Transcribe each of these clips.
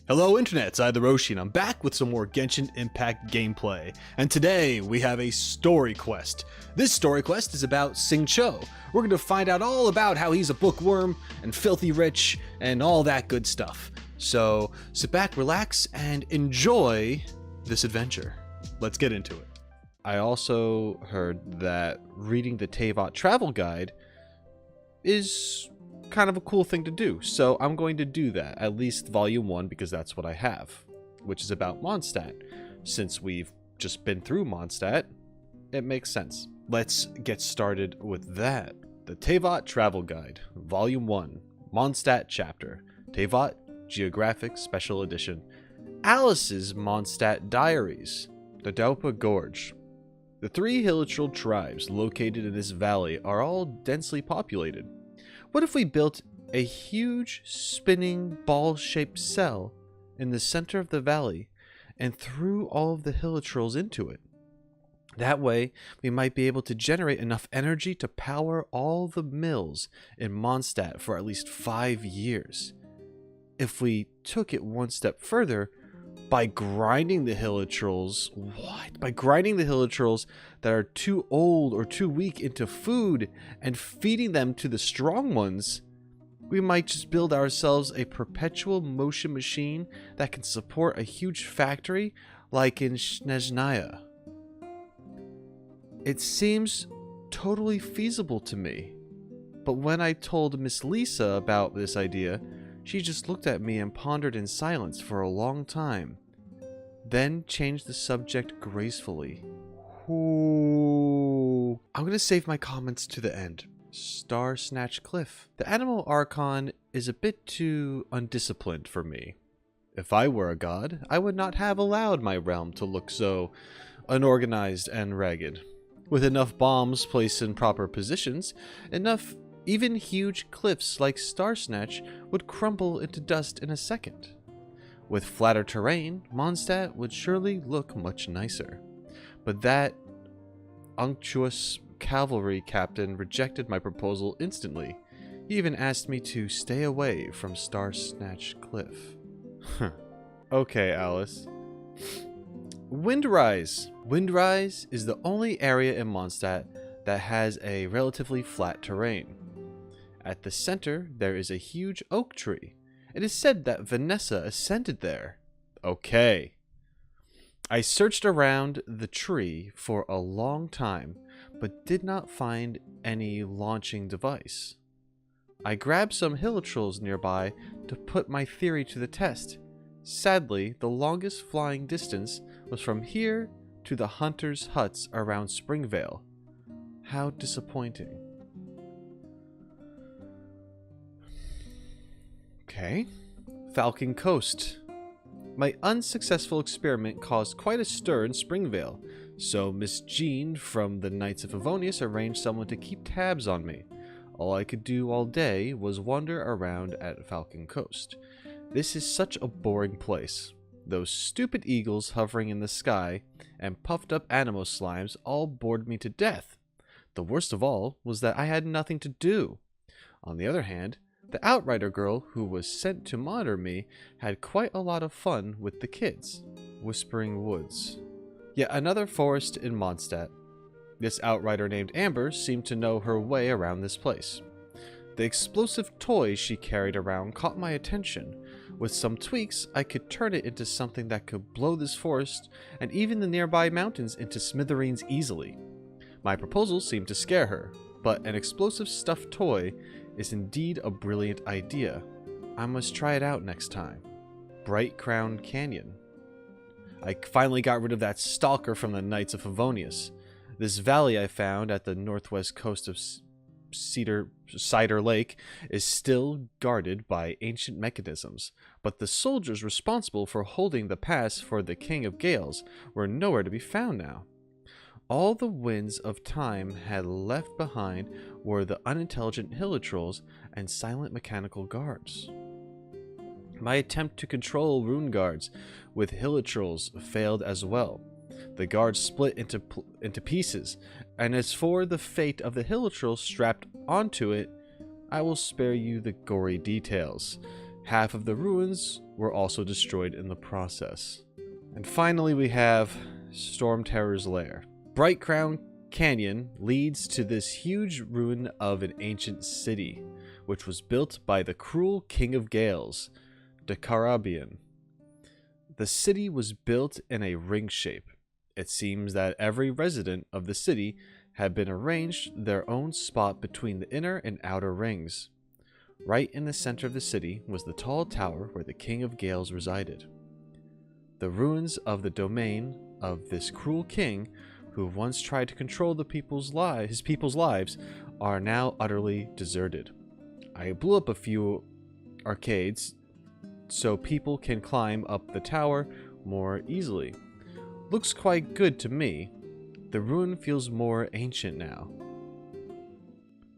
Hello internets, I'm TheRoschi and I'm back with some more Genshin Impact gameplay. And today we have a story quest. This story quest is about Xingqiu. We're going to find out all about how he's a bookworm and filthy rich and all that good stuff. So sit back, relax, and enjoy this adventure. Let's get into it. I also heard that reading the Teyvat Travel guide is kind of a cool thing to do, so I'm going to do that, at least volume 1, because that's what I have, which is about Mondstadt. Since we've just been through Mondstadt, it makes sense. Let's get started with that. The Teyvat Travel Guide, Volume 1, Mondstadt Chapter, Teyvat Geographic Special Edition, Alice's Mondstadt Diaries, the Daupa Gorge. The 3 hilichurl tribes located in this valley are all densely populated. What if we built a huge spinning ball-shaped cell in the center of the valley and threw all of the hilichurls into it? That way, we might be able to generate enough energy to power all the mills in Mondstadt for at least 5 years. If we took it one step further, by grinding the hilichurls, By grinding the hilichurls that are too old or too weak into food and feeding them to the strong ones, we might just build ourselves a perpetual motion machine that can support a huge factory like in Snezhnaya. It seems totally feasible to me, but when I told Miss Lisa about this idea, she just looked at me and pondered in silence for a long time, then changed the subject gracefully. Ooh. I'm going to save my comments to the end. Star Snatch Cliff. The animal archon is a bit too undisciplined for me. If I were a god, I would not have allowed my realm to look so unorganized and ragged. With enough bombs placed in proper positions, even huge cliffs like Star Snatch would crumble into dust in a second. With flatter terrain, Mondstadt would surely look much nicer. But that unctuous cavalry captain rejected my proposal instantly. He even asked me to stay away from Star Snatch Cliff. Okay, Alice. Windrise. Windrise is the only area in Mondstadt that has a relatively flat terrain. At the center, there is a huge oak tree. It is said that Vanessa ascended there. Okay. I searched around the tree for a long time, but did not find any launching device. I grabbed some hilichurls nearby to put my theory to the test. Sadly, the longest flying distance was from here to the hunters' huts around Springvale. How disappointing. Okay. Falcon Coast. My unsuccessful experiment caused quite a stir in Springvale, so Miss Jean from the Knights of Favonius arranged someone to keep tabs on me. All I could do all day was wander around at Falcon Coast. This is such a boring place. Those stupid eagles hovering in the sky and puffed up animo slimes all bored me to death. The worst of all was that I had nothing to do. On the other hand, the Outrider girl who was sent to monitor me had quite a lot of fun with the kids. Whispering Woods. Yet another forest in Mondstadt. This Outrider named Amber seemed to know her way around this place. The explosive toy she carried around caught my attention. With some tweaks, I could turn it into something that could blow this forest and even the nearby mountains into smithereens easily. My proposal seemed to scare her, but an explosive stuffed toy is indeed a brilliant idea. I must try it out next time. Bright Crown Canyon. I finally got rid of that stalker from the Knights of Favonius. This valley I found at the northwest coast of Cider Lake is still guarded by ancient mechanisms, but the soldiers responsible for holding the pass for the King of Gales were nowhere to be found now. All the winds of time had left behind were the unintelligent hilichurls and silent mechanical guards. My attempt to control rune guards with hilichurls failed as well. The guards split into pieces, and as for the fate of the hilichurl strapped onto it, I will spare you the gory details. Half of the ruins were also destroyed in the process. And finally we have Storm Terror's lair. Bright Crown Canyon leads to this huge ruin of an ancient city, which was built by the cruel King of Gales, the Carabian. The city was built in a ring shape. It seems that every resident of the city had been arranged their own spot between the inner and outer rings. Right in the center of the city was the tall tower where the King of Gales resided. The ruins of the domain of this cruel king, who once tried to control his people's lives, are now utterly deserted. I blew up a few arcades so people can climb up the tower more easily. Looks quite good to me. The ruin feels more ancient now.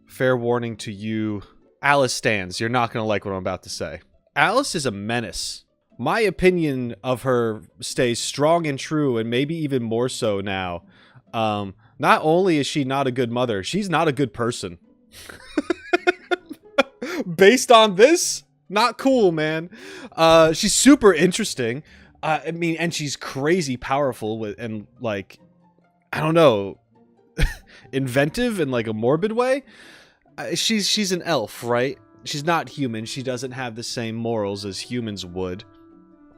Fair warning to you Alice stands. You're not going to like what I'm about to say. Alice is a menace. My opinion of her stays strong and true, and maybe even more so now. Not only is she not a good mother, she's not a good person. Based on this, not cool, man. She's super interesting. I mean, and she's crazy powerful and like, I don't know, inventive in like a morbid way. She's an elf, right? She's not human. She doesn't have the same morals as humans would.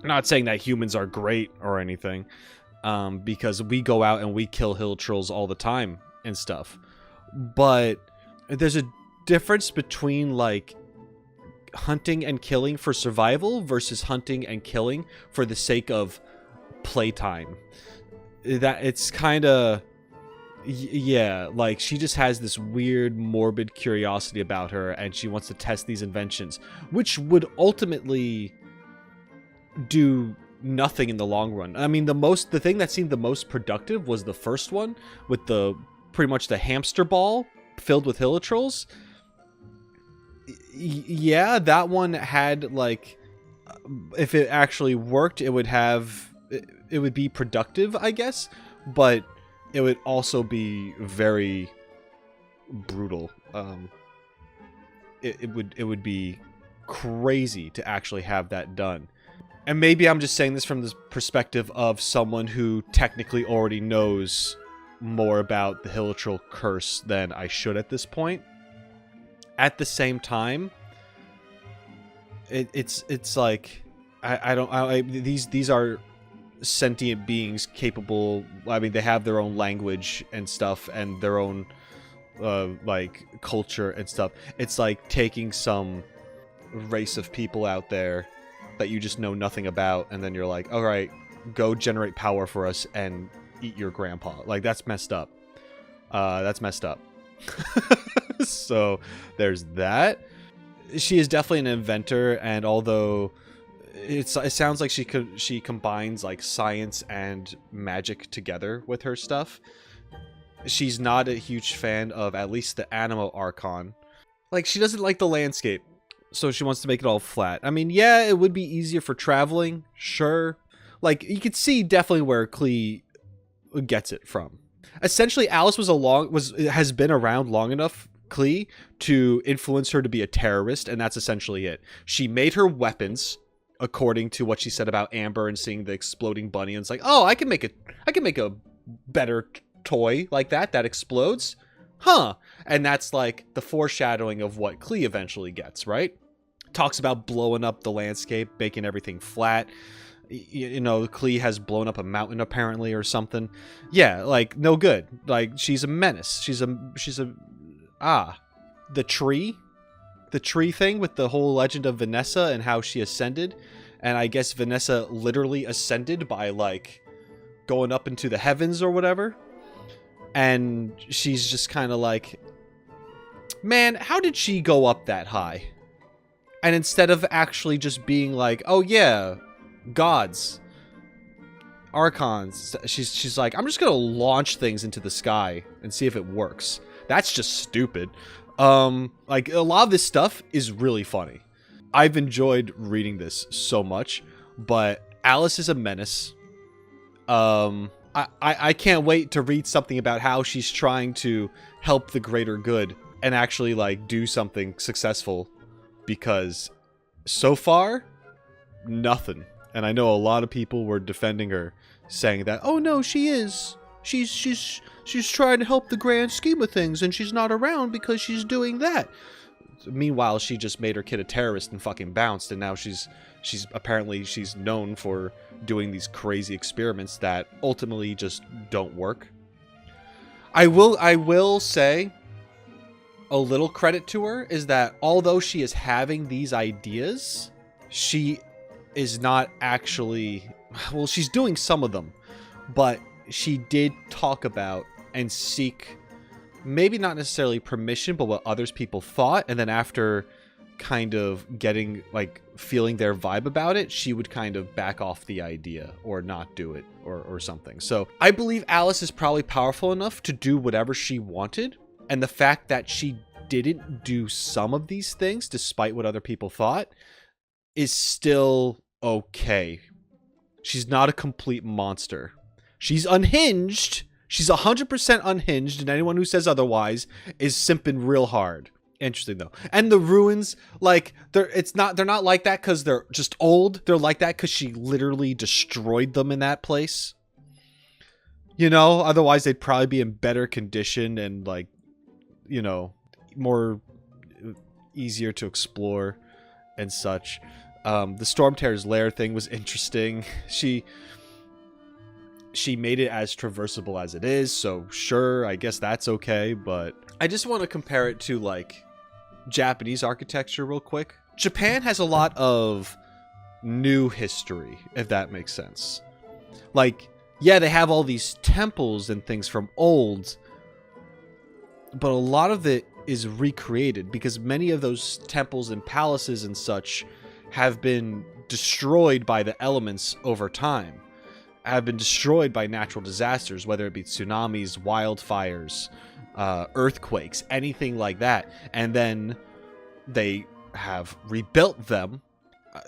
I'm not saying that humans are great or anything, because we go out and we kill hill trolls all the time and stuff. But there's a difference between like hunting and killing for survival versus hunting and killing for the sake of playtime. That it's kind of, yeah, like she just has this weird morbid curiosity about her, and she wants to test these inventions, which would ultimately do nothing in the long run. I mean, the thing that seemed the most productive was the first one with the pretty much the hamster ball filled with hilitrolls. Yeah, that one had like, if it actually worked, it would be productive, I guess, but it would also be very brutal. It would be crazy to actually have that done. And maybe I'm just saying this from the perspective of someone who technically already knows more about the hilitroll curse than I should at this point. At the same time, it's like these are sentient beings capable. I mean, they have their own language and stuff, and their own like culture and stuff. It's like taking some race of people out there that you just know nothing about, and then you're like, all right, go generate power for us and eat your grandpa. Like, that's messed up. That's messed up. So there's that. She is definitely an inventor, and although it sounds like she combines like science and magic together with her stuff, she's not a huge fan of at least the Animo Archon. Like, she doesn't like the landscape, so she wants to make it all flat. I mean, yeah, it would be easier for traveling, sure. Like, you could see definitely where Klee gets it from. Essentially, Alice has been around long enough, Klee, to influence her to be a terrorist, and that's essentially it. She made her weapons according to what she said about Amber and seeing the exploding bunny, and it's like, oh, I can make a better toy like that explodes. Huh. And that's like the foreshadowing of what Klee eventually gets, right? Talks about blowing up the landscape, making everything flat. You know, Klee has blown up a mountain apparently or something. Yeah, like, no good. Like, she's a menace. The tree thing with the whole legend of Vanessa and how she ascended. And I guess Vanessa literally ascended by, like, going up into the heavens or whatever. And she's just kind of like, man, how did she go up that high? And instead of actually just being like, oh yeah, gods, archons, she's like, I'm just gonna launch things into the sky and see if it works. That's just stupid. Like, a lot of this stuff is really funny. I've enjoyed reading this so much, but Alice is a menace. I can't wait to read something about how she's trying to help the greater good and actually, like, do something successful, because so far, nothing. And I know a lot of people were defending her, saying that, oh no, she is. She's trying to help the grand scheme of things, and she's not around because she's doing that. Meanwhile, she just made her kid a terrorist and fucking bounced, and now she's apparently she's known for doing these crazy experiments that ultimately just don't work. I will say a little credit to her is that although she is having these ideas, she is not actually, well, she's doing some of them, but she did talk about and seek maybe not necessarily permission, but what others people thought, and then after kind of getting, like, feeling their vibe about it, she would kind of back off the idea or not do it or something. So I believe Alice is probably powerful enough to do whatever she wanted, and the fact that she didn't do some of these things despite what other people thought is still okay. She's not a complete monster. She's unhinged. She's 100% unhinged, and anyone who says otherwise is simping real hard. Interesting though. And the ruins, like, they're not like that because they're just old. They're like that because she literally destroyed them in that place. You know, otherwise they'd probably be in better condition and, like, you know, more easier to explore and such. The Stormterror's lair thing was interesting. She made it as traversable as it is, so sure, I guess that's okay, but I just want to compare it to, like, Japanese architecture real quick. Japan has a lot of new history, if that makes sense. Like, yeah, they have all these temples and things from old, but a lot of it is recreated because many of those temples and palaces and such have been destroyed by the elements over time. Have been destroyed by natural disasters, whether it be tsunamis, wildfires, earthquakes, anything like that. And then they have rebuilt them.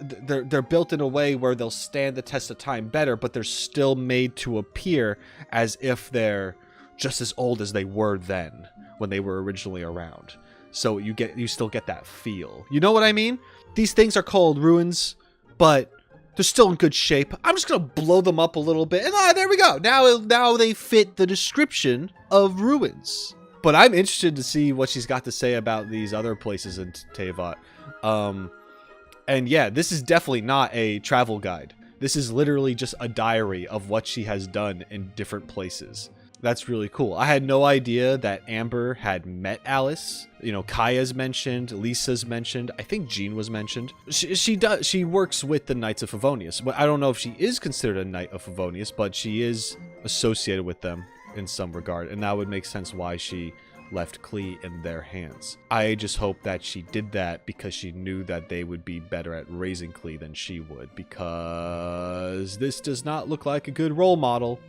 They're built in a way where they'll stand the test of time better, but they're still made to appear as if they're just as old as they were then when they were originally around. So you still get that feel. You know what I mean? These things are called ruins, but they're still in good shape. I'm just gonna blow them up a little bit, and there we go. Now they fit the description of ruins. But I'm interested to see what she's got to say about these other places in Teyvat. And yeah, this is definitely not a travel guide. This is literally just a diary of what she has done in different places. That's really cool. I had no idea that Amber had met Alice. You know, Kaya's mentioned, Lisa's mentioned. I think Jean was mentioned. She works with the Knights of Favonius. But I don't know if she is considered a Knight of Favonius, but she is associated with them in some regard. And that would make sense why she left Klee in their hands. I just hope that she did that because she knew that they would be better at raising Klee than she would, because this does not look like a good role model.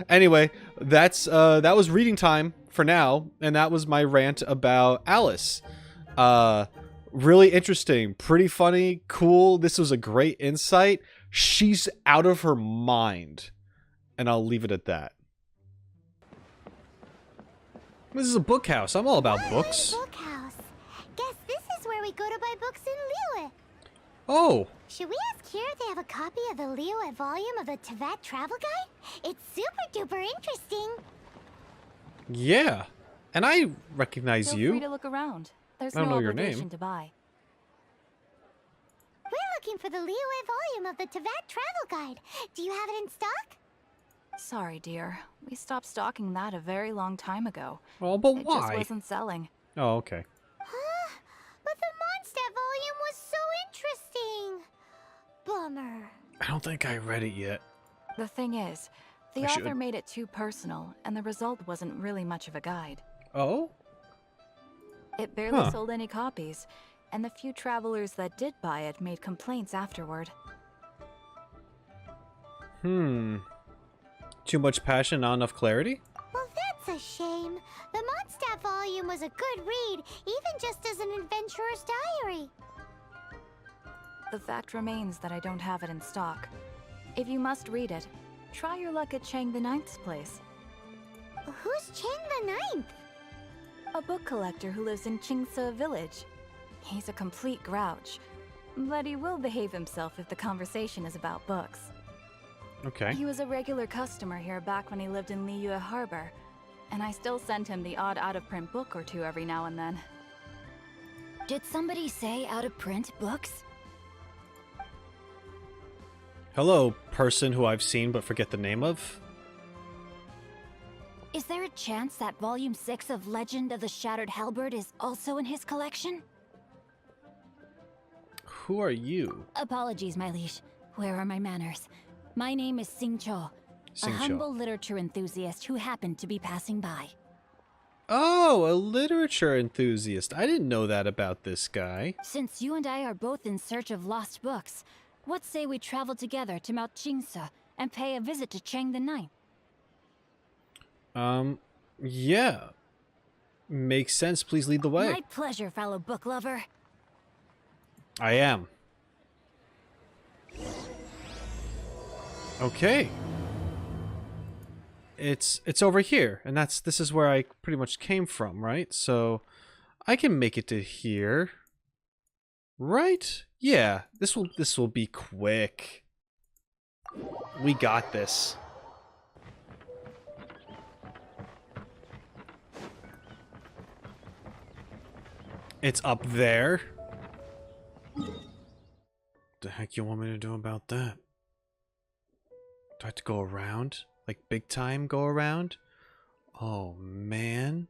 Anyway, that was reading time for now, and that was my rant about Alice. Really interesting, pretty funny, cool. This was a great insight. She's out of her mind, and I'll leave it at that. This is a book house. I'm all about books. Bookhouse. Guess this is where we go to buy books in Liyue. Oh. Should we ask here if they have a copy of the Liyue volume of the Teyvat Travel Guide? It's super duper interesting. Yeah. And I recognize you. Feel free to look around. There's I don't no know your obligation name. to buy. We're looking for the Liyue volume of the Teyvat Travel Guide. Do you have it in stock? Sorry, dear. We stopped stocking that a very long time ago. Oh, but It why? just wasn't selling. Oh, okay. Huh? But the Mondstadt volume was so interesting. Bummer. I don't think I read it yet. The thing is, the I author should. made it too personal, and the result wasn't really much of a guide. Oh? It barely Huh. sold any copies, and the few travelers that did buy it made complaints afterward. Too much passion, not enough clarity? Well, that's a shame. The Mondstadt volume was a good read, even just as an adventurer's diary. The fact remains that I don't have it in stock. If you must read it, try your luck at Chang the Ninth's place. Who's Chang the Ninth? A book collector who lives in Xingqiu village. He's a complete grouch. But he will behave himself if the conversation is about books. Okay. He was a regular customer here back when he lived in Liyue Harbor, and I still send him the odd out-of-print book or two every now and then. Did somebody say out-of-print books? Hello, person who I've seen but forget the name of. Is there a chance that Volume 6 of Legend of the Shattered Halberd is also in his collection? Who are you? Apologies, my liege. Where are my manners? My name is Xingqiu, a humble literature enthusiast who happened to be passing by. Oh, a literature enthusiast. I didn't know that about this guy. Since you and I are both in search of lost books, what say we travel together to Mount Jingse and pay a visit to Chang the Ninth? Yeah. Makes sense. Please lead the way. My pleasure, fellow book lover. I am. Okay. It's over here, and this is where I pretty much came from, right? So I can make it to here. Right? Yeah, this will be quick. We got this. It's up there. The heck you want me to do about that? Do I have to go around? Like big time go around? Oh man.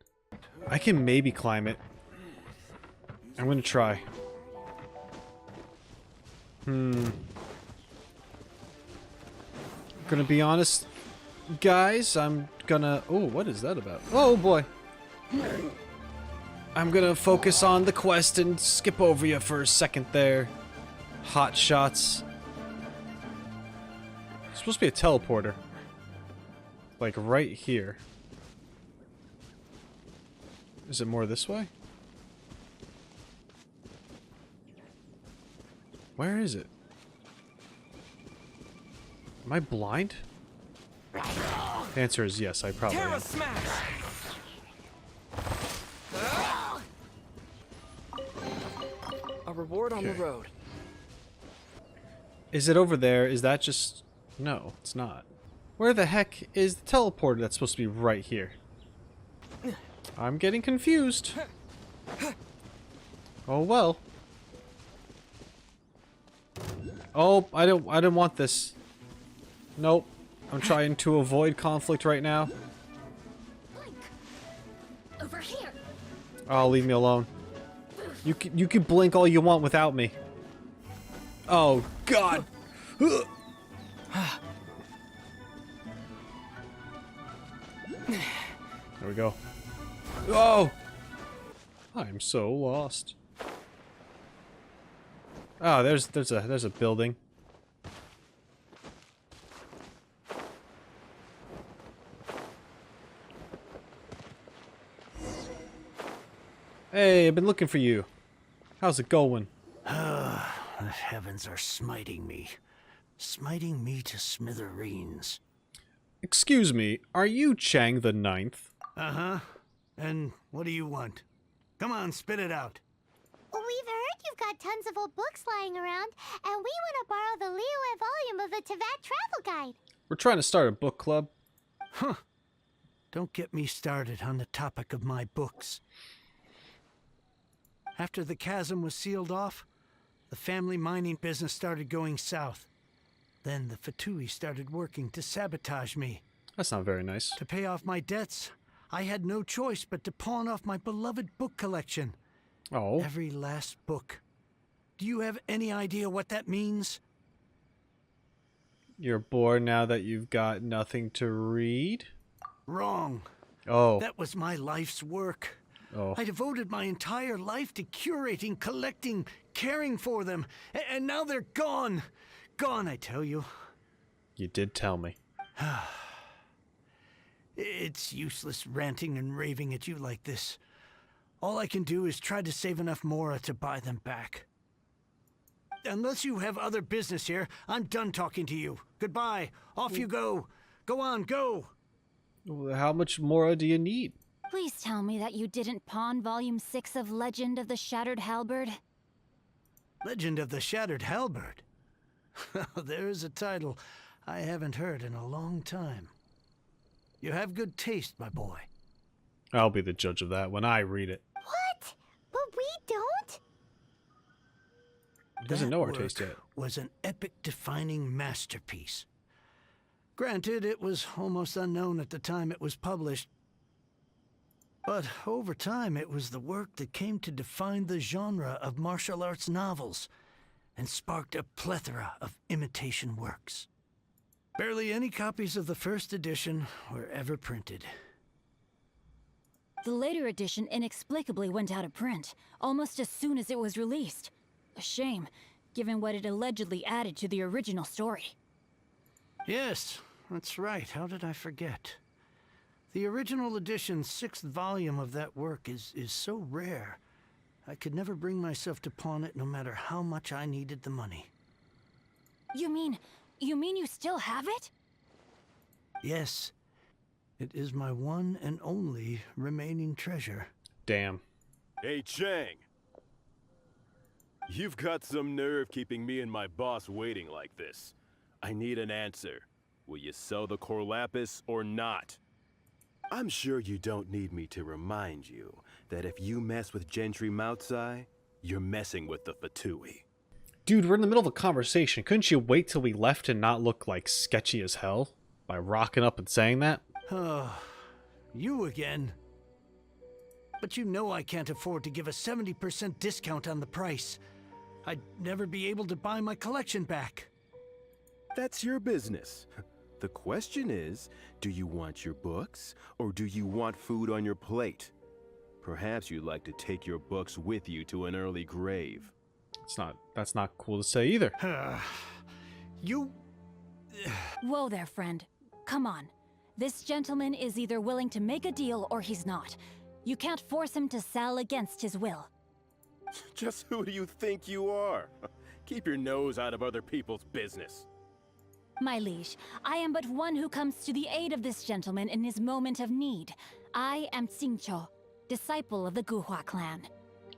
I can maybe climb it. I'm gonna try. Gonna be honest, guys, I'm gonna... Oh, what is that about? Oh boy. I'm gonna focus on the quest and skip over you for a second there. Hot shots. It's supposed to be a teleporter. Like right here. Is it more this way? Where is it? Am I blind? The answer is yes, I probably am. A reward on the road. Is it over there? Is that just... No, it's not. Where the heck is the teleporter that's supposed to be right here? I'm getting confused. Oh well. Oh, I didn't want this. Nope. I'm trying to avoid conflict right now. Over here. Oh, leave me alone. You can blink all you want without me. Oh God. There we go. Oh! I'm so lost. Oh, there's a building. Hey, I've been looking for you. How's it going? The heavens are smiting me. Smiting me to smithereens. Excuse me, are you Chang the Ninth? Uh-huh. And what do you want? Come on, spit it out. We've heard you've got tons of old books lying around, and we want to borrow the Liyue volume of the Teyvat Travel Guide. We're trying to start a book club. Huh. Don't get me started on the topic of my books. After the chasm was sealed off, the family mining business started going south. Then the Fatui started working to sabotage me. That's not very nice. To pay off my debts, I had no choice but to pawn off my beloved book collection. Oh. Every last book. Do you have any idea what that means? You're bored now that you've got nothing to read? Wrong. Oh. That was my life's work. Oh. I devoted my entire life to curating, collecting, caring for them. And now they're gone. Gone, I tell you. You did tell me. It's useless ranting and raving at you like this. All I can do is try to save enough Mora to buy them back. Unless you have other business here, I'm done talking to you. Goodbye. Off you go. Go on, go. How much more do you need? Please tell me that you didn't pawn Volume 6 of Legend of the Shattered Halberd. Legend of the Shattered Halberd? There's a title I haven't heard in a long time. You have good taste, my boy. I'll be the judge of that when I read it. What? But we don't? Doesn't know our taste yet. Was an epic-defining masterpiece. Granted, it was almost unknown at the time it was published, but over time it was the work that came to define the genre of martial arts novels and sparked a plethora of imitation works. Barely any copies of the first edition were ever printed. The later edition inexplicably went out of print, almost as soon as it was released. A shame, given what it allegedly added to the original story. Yes, that's right. How did I forget? The original edition's 6th volume of that work is so rare, I could never bring myself to pawn it no matter how much I needed the money. You mean you still have it? Yes. It is my one and only remaining treasure. Damn. Hey, Chang. You've got some nerve keeping me and my boss waiting like this. I need an answer. Will you sell the Cor Lapiz or not? I'm sure you don't need me to remind you that if you mess with Gentry Moutsai, you're messing with the Fatui. Dude, we're in the middle of a conversation. Couldn't you wait till we left and not look like sketchy as hell by rocking up and saying that? Oh, you again. But you know I can't afford to give a 70% discount on the price. I'd never be able to buy my collection back. That's your business. The question is, do you want your books, or do you want food on your plate? Perhaps you'd like to take your books with you to an early grave. That's not cool to say either. You... Whoa there, friend. Come on. This gentleman is either willing to make a deal or he's not. You can't force him to sell against his will. Just who do you think you are? Keep your nose out of other people's business. My liege, I am but one who comes to the aid of this gentleman in his moment of need. I am Xingqiu, disciple of the Guhua clan.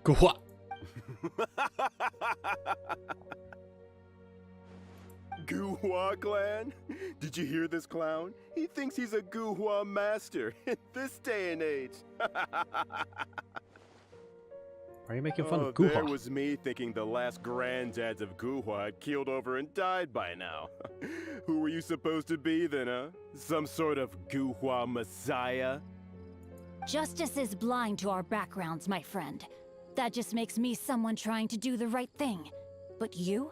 Guhua. Guhua clan? Did you hear this clown? He thinks he's a Guhua master in this day and age. Why are you making fun of There Guhua? was me thinking the last granddads of Guhua had keeled over and died by now. Who were you supposed to be then, huh? Some sort of Guhua messiah? Justice is blind to our backgrounds, my friend. That just makes me someone trying to do the right thing. But you?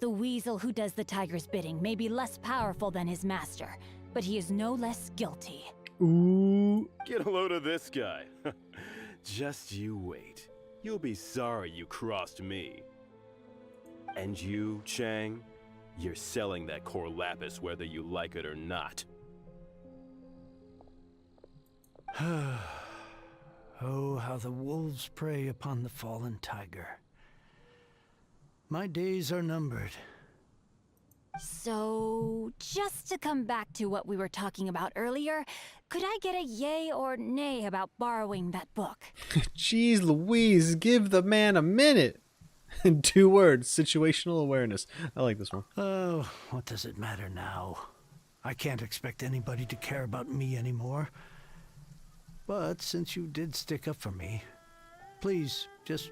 The weasel who does the tiger's bidding may be less powerful than his master, but he is no less guilty. Ooh. Get a load of this guy. Just you wait. You'll be sorry you crossed me. And you, Chang, you're selling that Cor Lapiz whether you like it or not. Oh, how the wolves prey upon the fallen tiger. My days are numbered. So, just to come back to what we were talking about earlier, could I get a yay or nay about borrowing that book? Jeez Louise, give the man a minute. In 2 words, situational awareness. I like this one. Oh, what does it matter now? I can't expect anybody to care about me anymore. But since you did stick up for me, please just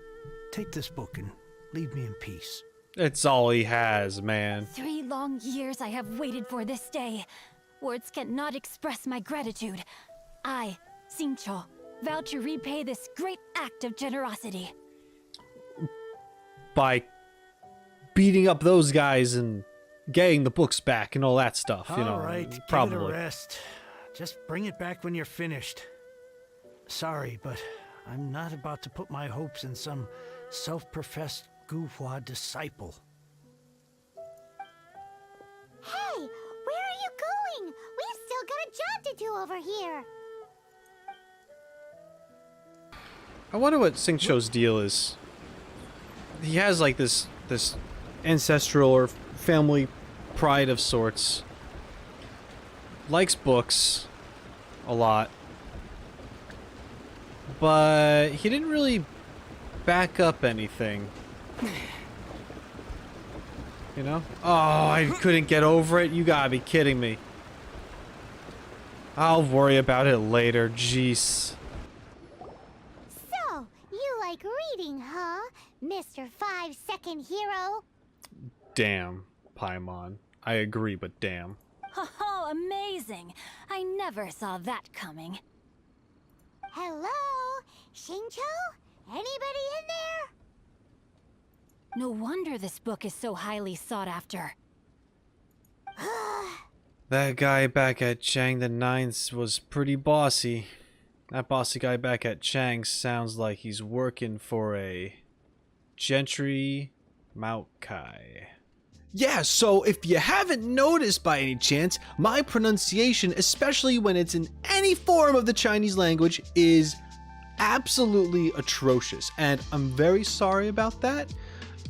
take this book and leave me in peace. It's all he has, man. 3 long years I have waited for this day. Words cannot express my gratitude. I, Xingqiu, vow to repay this great act of generosity. By beating up those guys and getting the books back and all that stuff, you know. All right, probably. give it a rest. Just bring it back when you're finished. Sorry, but I'm not about to put my hopes in some self-professed Guhua disciple. Hey, where are you going? We've still got a job to do over here. I wonder what Xingqiu's deal is. He has like this ancestral or family pride of sorts. Likes books a lot. but he didn't really back up anything. You know? Oh, I couldn't get over it. You gotta be kidding me. I'll worry about it later. Jeez. So, you like reading, huh, Mr. 5-second hero? Damn, Paimon. I agree, but damn. Oh, amazing! I never saw that coming. Hello? Xingqiu? Anybody in there? No wonder this book is so highly sought after. That guy back at Chang the Ninth was pretty bossy. That bossy guy back at Chang sounds like he's working for a Gentry Maokai. Yeah, so if you haven't noticed by any chance, my pronunciation, especially when it's in any form of the Chinese language, is absolutely atrocious. And I'm very sorry about that.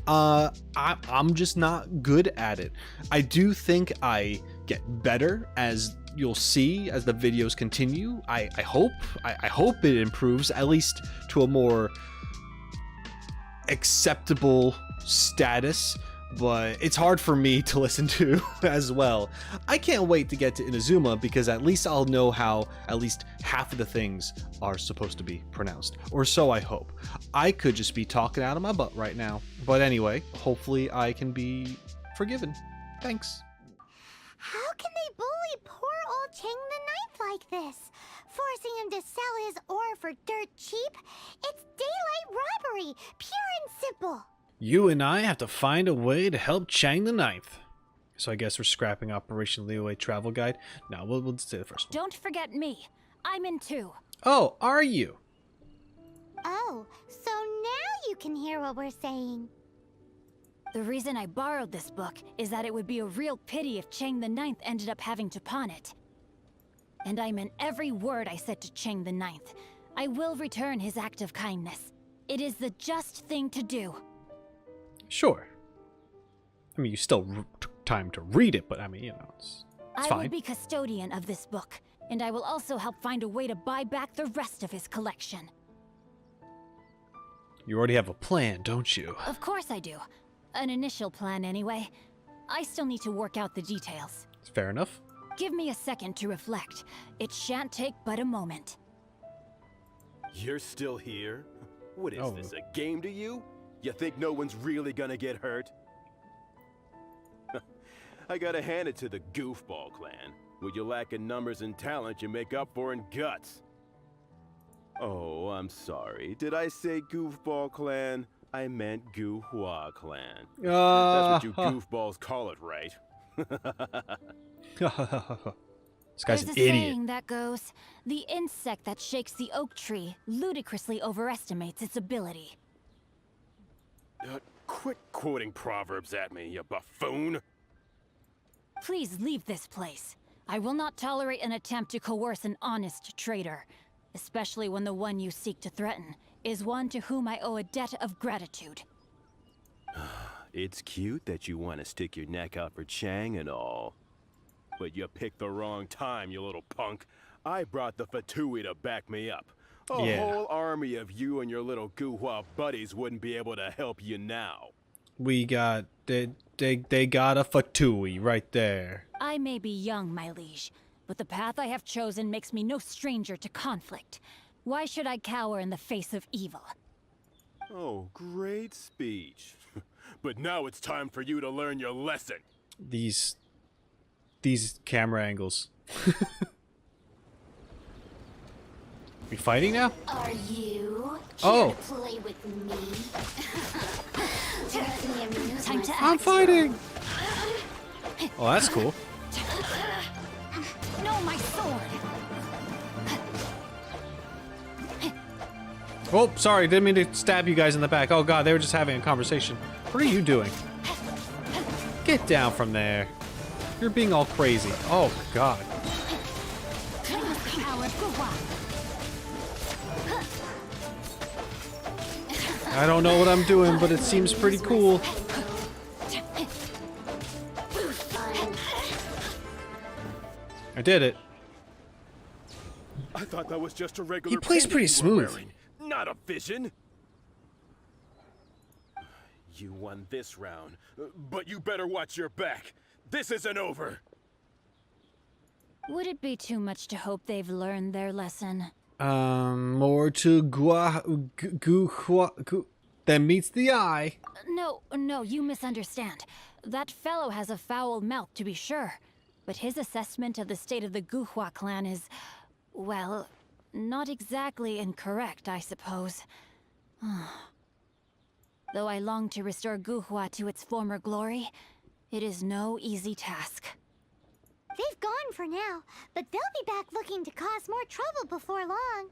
I'm just not good at it. I do think I get better, as you'll see as the videos continue. I hope it improves, at least to a more acceptable status, but it's hard for me to listen to as well. I can't wait to get to Inazuma, because at least I'll know how at least half of the things are supposed to be pronounced, or so I hope. I could just be talking out of my butt right now, but anyway, hopefully I can be forgiven. Thanks. How can they bully poor old Chang the Ninth like this? Forcing him to sell his ore for dirt cheap? It's daylight robbery, pure and simple. You and I have to find a way to help Chang the Ninth. So I guess we're scrapping Operation Liyue Travel Guide. No, we'll just do the first one. Don't forget me. I'm in too. Oh, are you? Oh, so now you can hear what we're saying. The reason I borrowed this book is that it would be a real pity if Chang the Ninth ended up having to pawn it. And I meant every word I said to Chang the Ninth. I will return his act of kindness. It is the just thing to do. Sure. I mean, you still took time to read it, but I mean, you know, it's I fine. will be custodian of this book, and I will also help find a way to buy back the rest of his collection. You already have a plan, don't you? Of course I do. An initial plan, anyway. I still need to work out the details. Fair enough. Give me a second to reflect. It shan't take but a moment. You're still here? What is Oh. this, a game to you? You think no one's really gonna get hurt? I gotta hand it to the Goofball clan. What you lack in numbers and talent, you make up for in guts. Oh, I'm sorry. Did I say Goofball clan? I meant Guhua clan. That's what you goofballs call it, right? This guy's There's an a idiot. saying that goes, the insect that shakes the oak tree ludicrously overestimates its ability. Quit quoting proverbs at me, you buffoon! Please leave this place. I will not tolerate an attempt to coerce an honest trader, especially when the one you seek to threaten is one to whom I owe a debt of gratitude. It's cute that you want to stick your neck out for Chang and all. But you picked the wrong time, you little punk. I brought the Fatui to back me up. A Yeah. whole army of you and your little Guhua buddies wouldn't be able to help you now. We got they got a Fatui right there. I may be young, my liege, but the path I have chosen makes me no stranger to conflict. Why should I cower in the face of evil? Oh, great speech. But now it's time for you to learn your lesson. These camera angles. We fighting now? Are you Oh. to play with me? Time to I'm act. fighting. Oh, that's cool. No, my sword! Oh, sorry, didn't mean to stab you guys in the back. Oh god, they were just having a conversation. What are you doing? Get down from there. You're being all crazy. Oh god. I don't know what I'm doing, but it seems pretty cool. I did it. I thought that was just a regular He plays pendant pretty you were smooth. wearing. not a vision. You won this round, but you better watch your back. This isn't over. Would it be too much to hope they've learned their lesson? More to than meets the eye. No, you misunderstand. That fellow has a foul mouth, to be sure. But his assessment of the state of the Guhua clan is, well, not exactly incorrect, I suppose. Though I long to restore Guhua to its former glory, it is no easy task. They've gone for now, but they'll be back looking to cause more trouble before long.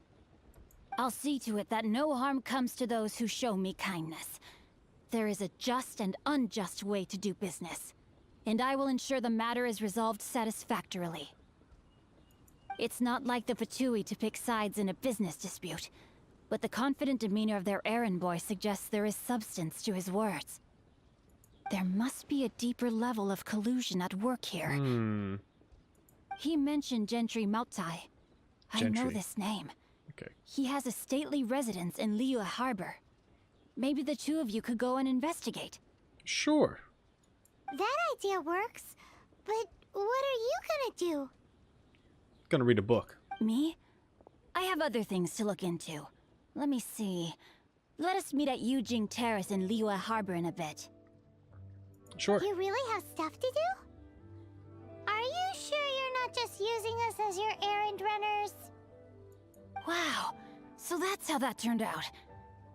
I'll see to it that no harm comes to those who show me kindness. There is a just and unjust way to do business, and I will ensure the matter is resolved satisfactorily. It's not like the Fatui to pick sides in a business dispute, but the confident demeanor of their errand boy suggests there is substance to his words. There must be a deeper level of collusion at work here. He mentioned Gentry Mautai. I know Gentry. this name. Okay. He has a stately residence in Liyue Harbor. Maybe the two of you could go and investigate. Sure. That idea works, but what are you gonna do? Gonna read a book. Me? I have other things to look into. Let me see. Let us meet at Yujing Terrace in Liyue Harbor in a bit. Sure. You really have stuff to do? Are you sure you're not just using us as your errand runners? Wow, so that's how that turned out.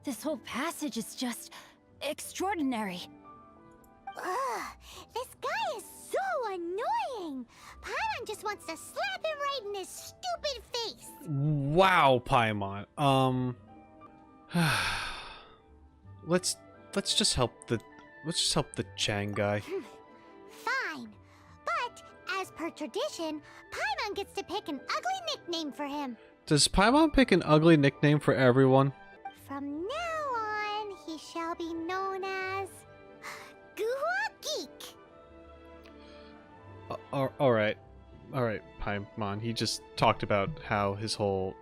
This whole passage is just extraordinary. Ugh, this guy is so annoying! Paimon just wants to slap him right in his stupid face! Wow, Paimon. Let's just help the Chang guy. Fine. But, as per tradition, Paimon gets to pick an ugly nickname for him. Does Paimon pick an ugly nickname for everyone? From now on, he shall be known as... Guhua Geek! Alright, Paimon. He just talked about how his whole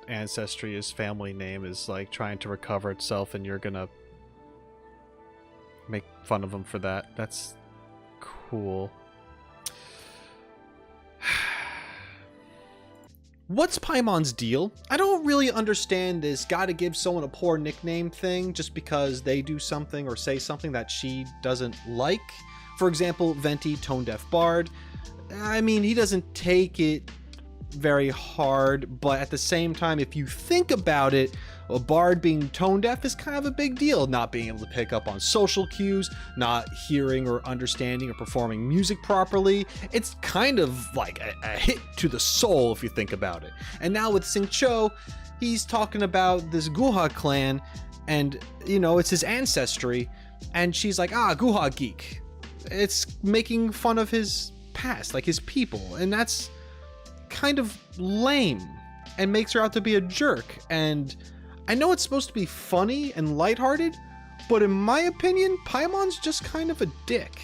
ancestry, his family name is like trying to recover itself, and you're gonna make fun of him for that. That's cool. What's Paimon's deal? I don't really understand this gotta give someone a poor nickname thing just because they do something or say something that she doesn't like. For example, Venti, Tone Deaf Bard. I mean, he doesn't take it very hard, but at the same time, if you think about it, a bard being tone deaf is kind of a big deal. Not being able to pick up on social cues, not hearing or understanding or performing music properly. It's kind of like a hit to the soul if you think about it. And now with Xingqiu, he's talking about this Guha clan and, you know, it's his ancestry. And she's like, Guha geek. It's making fun of his past, like his people. And that's kind of lame and makes her out to be a jerk. And I know it's supposed to be funny and lighthearted, but in my opinion, Paimon's just kind of a dick.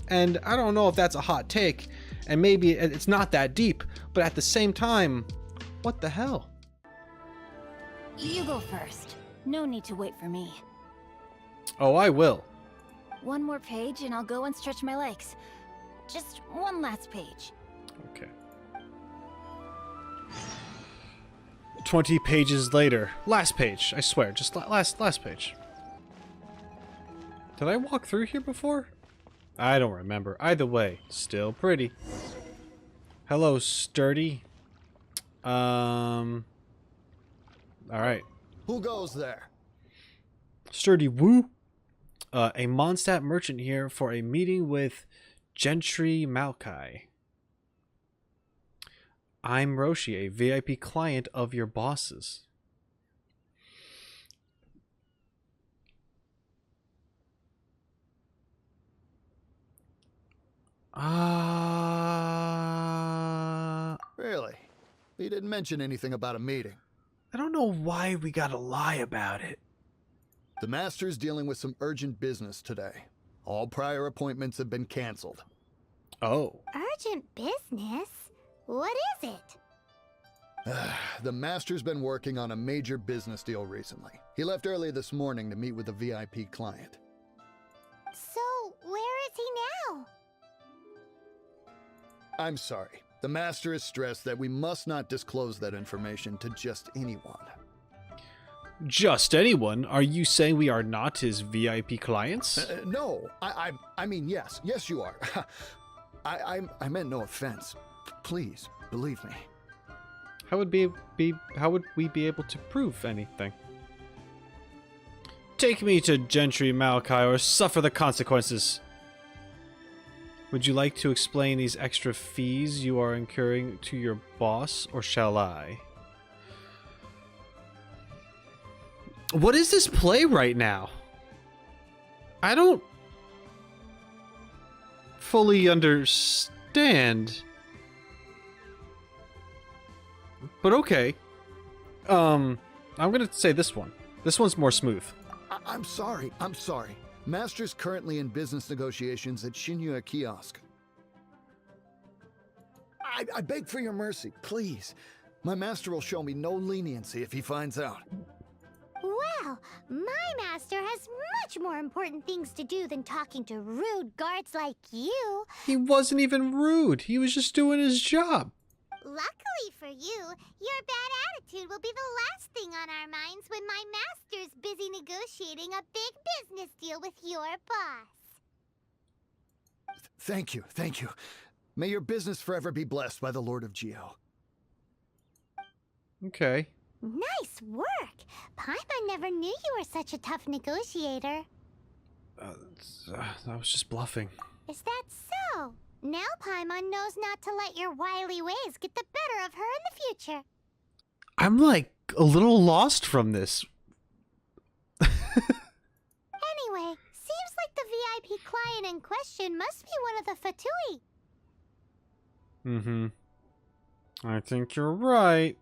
And I don't know if that's a hot take, and maybe it's not that deep, but at the same time, what the hell? You go first. No need to wait for me. Oh, I will. One more page and I'll go and stretch my legs. Just one last page. Okay. 20 pages later. Last page, I swear. Just last page. Did I walk through here before? I don't remember. Either way, still pretty. Hello, sturdy. Alright. Who goes there? Sturdy Woo. A Mondstadt merchant here for a meeting with Gentry Maokai. I'm Roshi, a VIP client of your bosses. Really? He didn't mention anything about a meeting. I don't know why we gotta lie about it. The Master's dealing with some urgent business today. All prior appointments have been canceled. Oh. Urgent business? What is it? The Master's been working on a major business deal recently. He left early this morning to meet with a VIP client. So, where is he now? I'm sorry. The Master has stressed that we must not disclose that information to just anyone. Just anyone? Are you saying we are not his VIP clients? No, I mean, yes. Yes, you are. I meant no offense. Please, believe me. How would we be able to prove anything? Take me to Gentry Malachi or suffer the consequences. Would you like to explain these extra fees you are incurring to your boss, or shall I? What is this play right now? I don't fully understand. But okay. I'm gonna say this one. This one's more smooth. I'm sorry. Master's currently in business negotiations at Xingqiu Kiosk. I beg for your mercy, please. My master will show me no leniency if he finds out. Well, my master has much more important things to do than talking to rude guards like you. He wasn't even rude. He was just doing his job. Luckily for you, your bad attitude will be the last thing on our minds when my master's busy negotiating a big business deal with your boss. Thank you. May your business forever be blessed by the Lord of Geo. Okay. Nice work! Paimon never knew you were such a tough negotiator. I was just bluffing. Is that so? Now Paimon knows not to let your wily ways get the better of her in the future. I'm like a little lost from this. Anyway, seems like the VIP client in question must be one of the Fatui. Mm-hmm. I think you're right.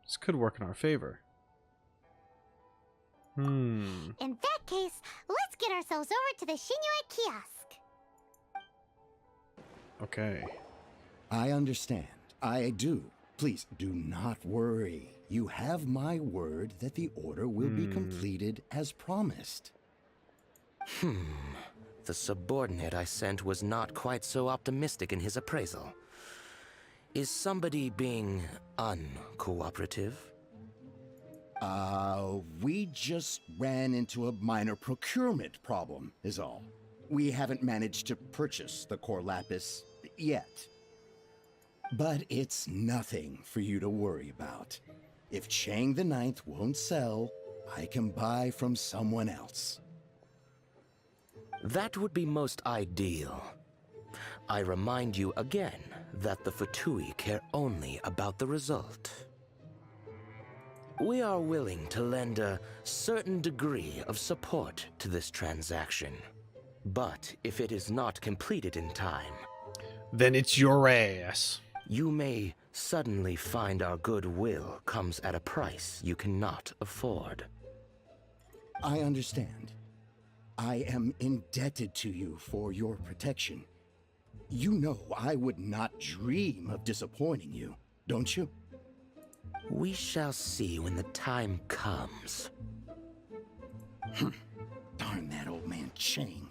This could work in our favor. In that case, let's get ourselves over to the Xingqiu Kiosk. Okay. I understand. I do. Please do not worry. You have my word that the order will be completed as promised. The subordinate I sent was not quite so optimistic in his appraisal. Is somebody being uncooperative? We just ran into a minor procurement problem, is all. We haven't managed to purchase the Cor Lapiz yet. But it's nothing for you to worry about. If Chang the Ninth won't sell, I can buy from someone else. That would be most ideal. I remind you again that the Fatui care only about the result. We are willing to lend a certain degree of support to this transaction. But if it is not completed in time, Then it's your ass. you may suddenly find our goodwill comes at a price you cannot afford. I understand. I am indebted to you for your protection. You know I would not dream of disappointing you, don't you? We shall see when the time comes. Darn that old man Chang.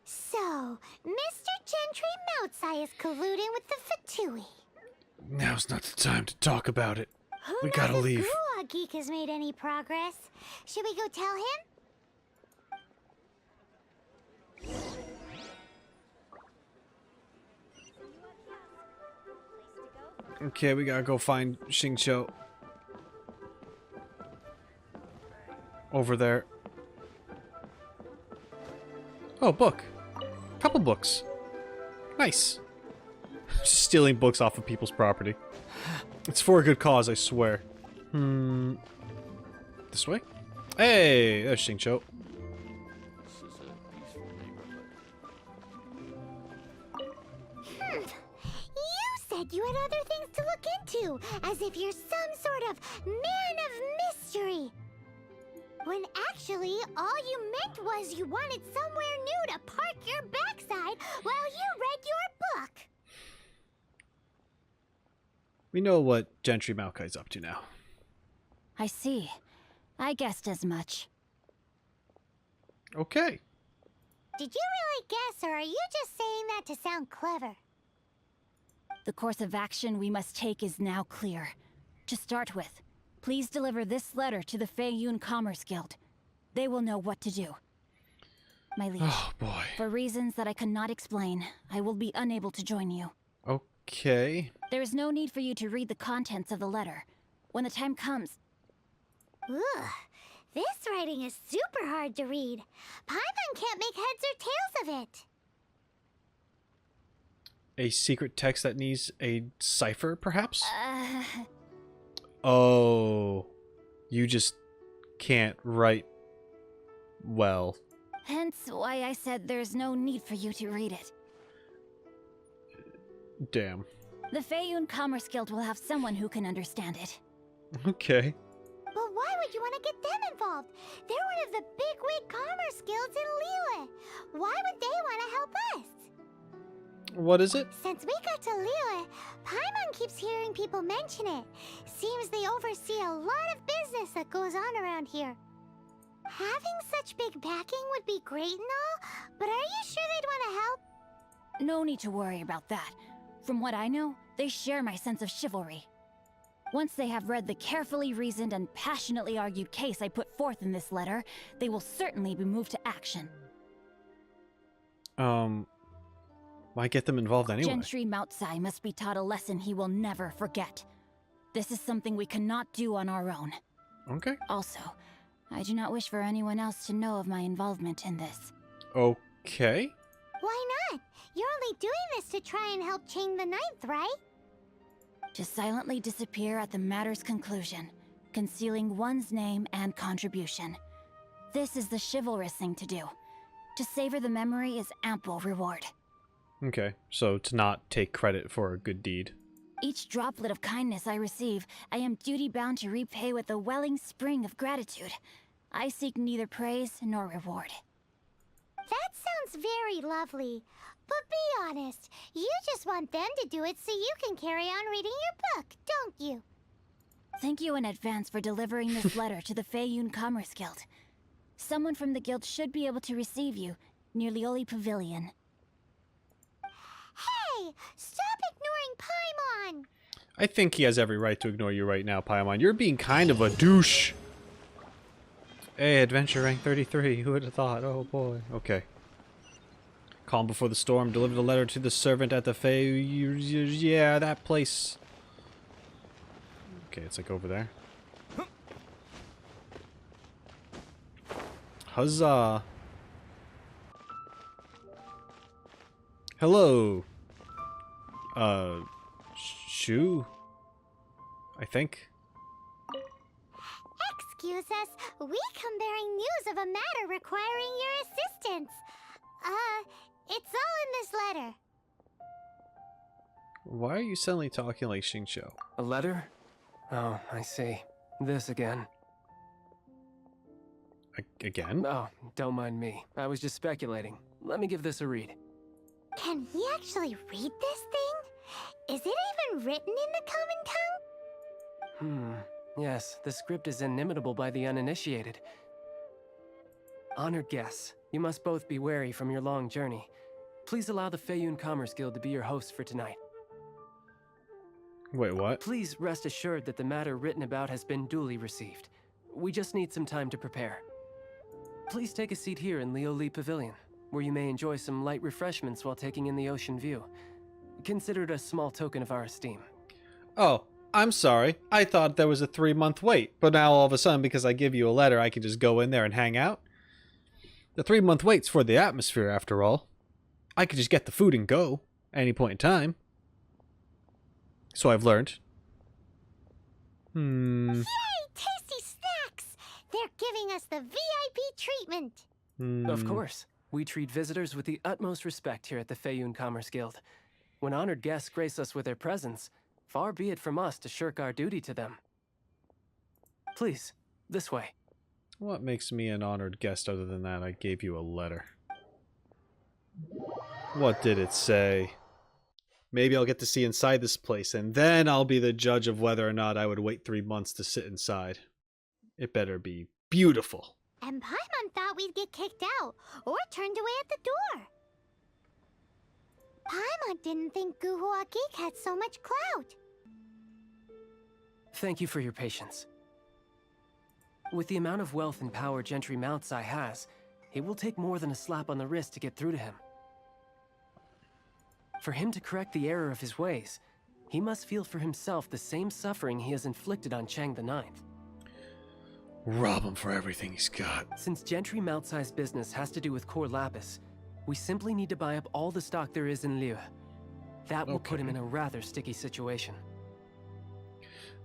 So, Mr. Gentry Moutsai is colluding with the Fatui. Now's not the time to talk about it. Who We gotta knows leave. if Gulag Geek has made any progress? Should we go tell him? Okay, we gotta go find Xingqiu. Over there. Oh, book. Couple books. Nice. Just stealing books off of people's property. It's for a good cause, I swear. This way? Hey, there's Xingqiu. You said you had other things to look into, as if you're some sort of man of mystery. when actually all you meant was you wanted somewhere new to park your backside while you read your book. We know what Gentry Maokai's up to now. I see. I guessed as much. Okay. Did you really guess, or are you just saying that to sound clever? The course of action we must take is now clear. To start with, please deliver this letter to the Feiyun Commerce Guild. They will know what to do. My liege, Oh boy. for reasons that I cannot explain, I will be unable to join you. Okay. There is no need for you to read the contents of the letter. When the time comes, Ugh, this writing is super hard to read. Paimon can't make heads or tails of it. A secret text that needs a cipher, perhaps? Oh. You just can't write well. hence why I said there's no need for you to read it. Damn. The Feiyun Commerce Guild will have someone who can understand it. Okay. But why would you want to get them involved? They're one of the bigwig commerce guilds in Liyue. Why would they want to help us? What is it? Since we got to Liyue, Paimon keeps hearing people mention it. Seems they oversee a lot of business that goes on around here. Having such big backing would be great and all, but are you sure they'd want to help? No need to worry about that. From what I know, they share my sense of chivalry. Once they have read the carefully reasoned and passionately argued case I put forth in this letter, they will certainly be moved to action. Why get them involved anyway? Gentry Maotsai must be taught a lesson he will never forget. This is something we cannot do on our own. Okay. Also, I do not wish for anyone else to know of my involvement in this. Okay. Why not? You're only doing this to try and help Chang the Ninth, right? To silently disappear at the matter's conclusion, concealing one's name and contribution. This is the chivalrous thing to do. To savor the memory is ample reward. Okay, so to not take credit for a good deed. Each droplet of kindness I receive, I am duty-bound to repay with a welling spring of gratitude. I seek neither praise nor reward. That sounds very lovely. But be honest, you just want them to do it so you can carry on reading your book, don't you? Thank you in advance for delivering this letter to the Feiyun Commerce Guild. Someone from the guild should be able to receive you near Liyue Pavilion. Hey, stop ignoring Paimon! I think he has every right to ignore you right now, Paimon. You're being kind of a douche. Hey, adventure rank 33. Who would have thought? Oh boy. Okay. Calm before the storm. Deliver the letter to the servant at the Yeah, that place. Okay, it's like over there. Huzzah. Hello. Shu? I think. Excuse us, we come bearing news of a matter requiring your assistance. It's all in this letter. Why are you suddenly talking like Xingqiu? A letter? Oh, I see. This again. Again? Oh, don't mind me. I was just speculating. Let me give this a read. Can we actually read this thing? Is it even written in the common tongue? Yes, the script is inimitable by the uninitiated. Honored guests, you must both be wary from your long journey. Please allow the Feiyun Commerce Guild to be your host for tonight. Wait, what? Please rest assured that the matter written about has been duly received. We just need some time to prepare. Please take a seat here in Liyue Pavilion, where you may enjoy some light refreshments while taking in the ocean view. Consider it a small token of our esteem. Oh, I'm sorry. I thought there was a 3-month wait, but now all of a sudden, because I give you a letter, I can just go in there and hang out? The 3-month wait's for the atmosphere, after all. I could just get the food and go, at any point in time. So I've learned. Yay, tasty snacks! They're giving us the VIP treatment. Of course. We treat visitors with the utmost respect here at the Feiyun Commerce Guild. When honored guests grace us with their presence, far be it from us to shirk our duty to them. Please, this way. What makes me an honored guest other than that I gave you a letter? What did it say? Maybe I'll get to see inside this place, and then I'll be the judge of whether or not I would wait 3 months to sit inside. It better be beautiful. And Paimon thought we'd get kicked out, or turned away at the door. Paimon didn't think Guhua Geek had so much clout. Thank you for your patience. With the amount of wealth and power Gentry Moutsai has, it will take more than a slap on the wrist to get through to him. For him to correct the error of his ways, he must feel for himself the same suffering he has inflicted on Chang the Ninth. Rob him for everything he's got. Since Gentry Moutsai's business has to do with Cor Lapiz, we simply need to buy up all the stock there is in Liyue. That will put him in a rather sticky situation.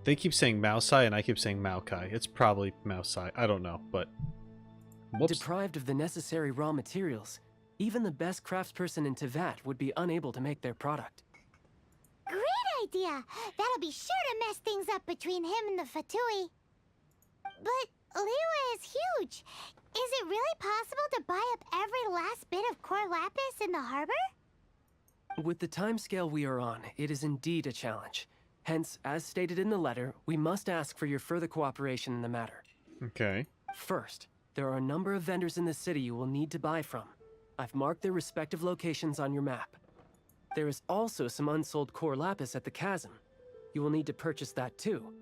They keep saying Maosai and I keep saying Maokai. It's probably Maosai. I don't know, but... Whoops. Deprived of the necessary raw materials, even the best craftsperson in Teyvat would be unable to make their product. Great idea! That'll be sure to mess things up between him and the Fatui. But Liyue is huge. Is it really possible to buy up every last bit of Cor Lapis in the harbor? With the timescale we are on, it is indeed a challenge. Hence, as stated in the letter, we must ask for your further cooperation in the matter. Okay. First, there are a number of vendors in the city you will need to buy from. I've marked their respective locations on your map. There is also some unsold Cor Lapis at the chasm. You will need to purchase that too.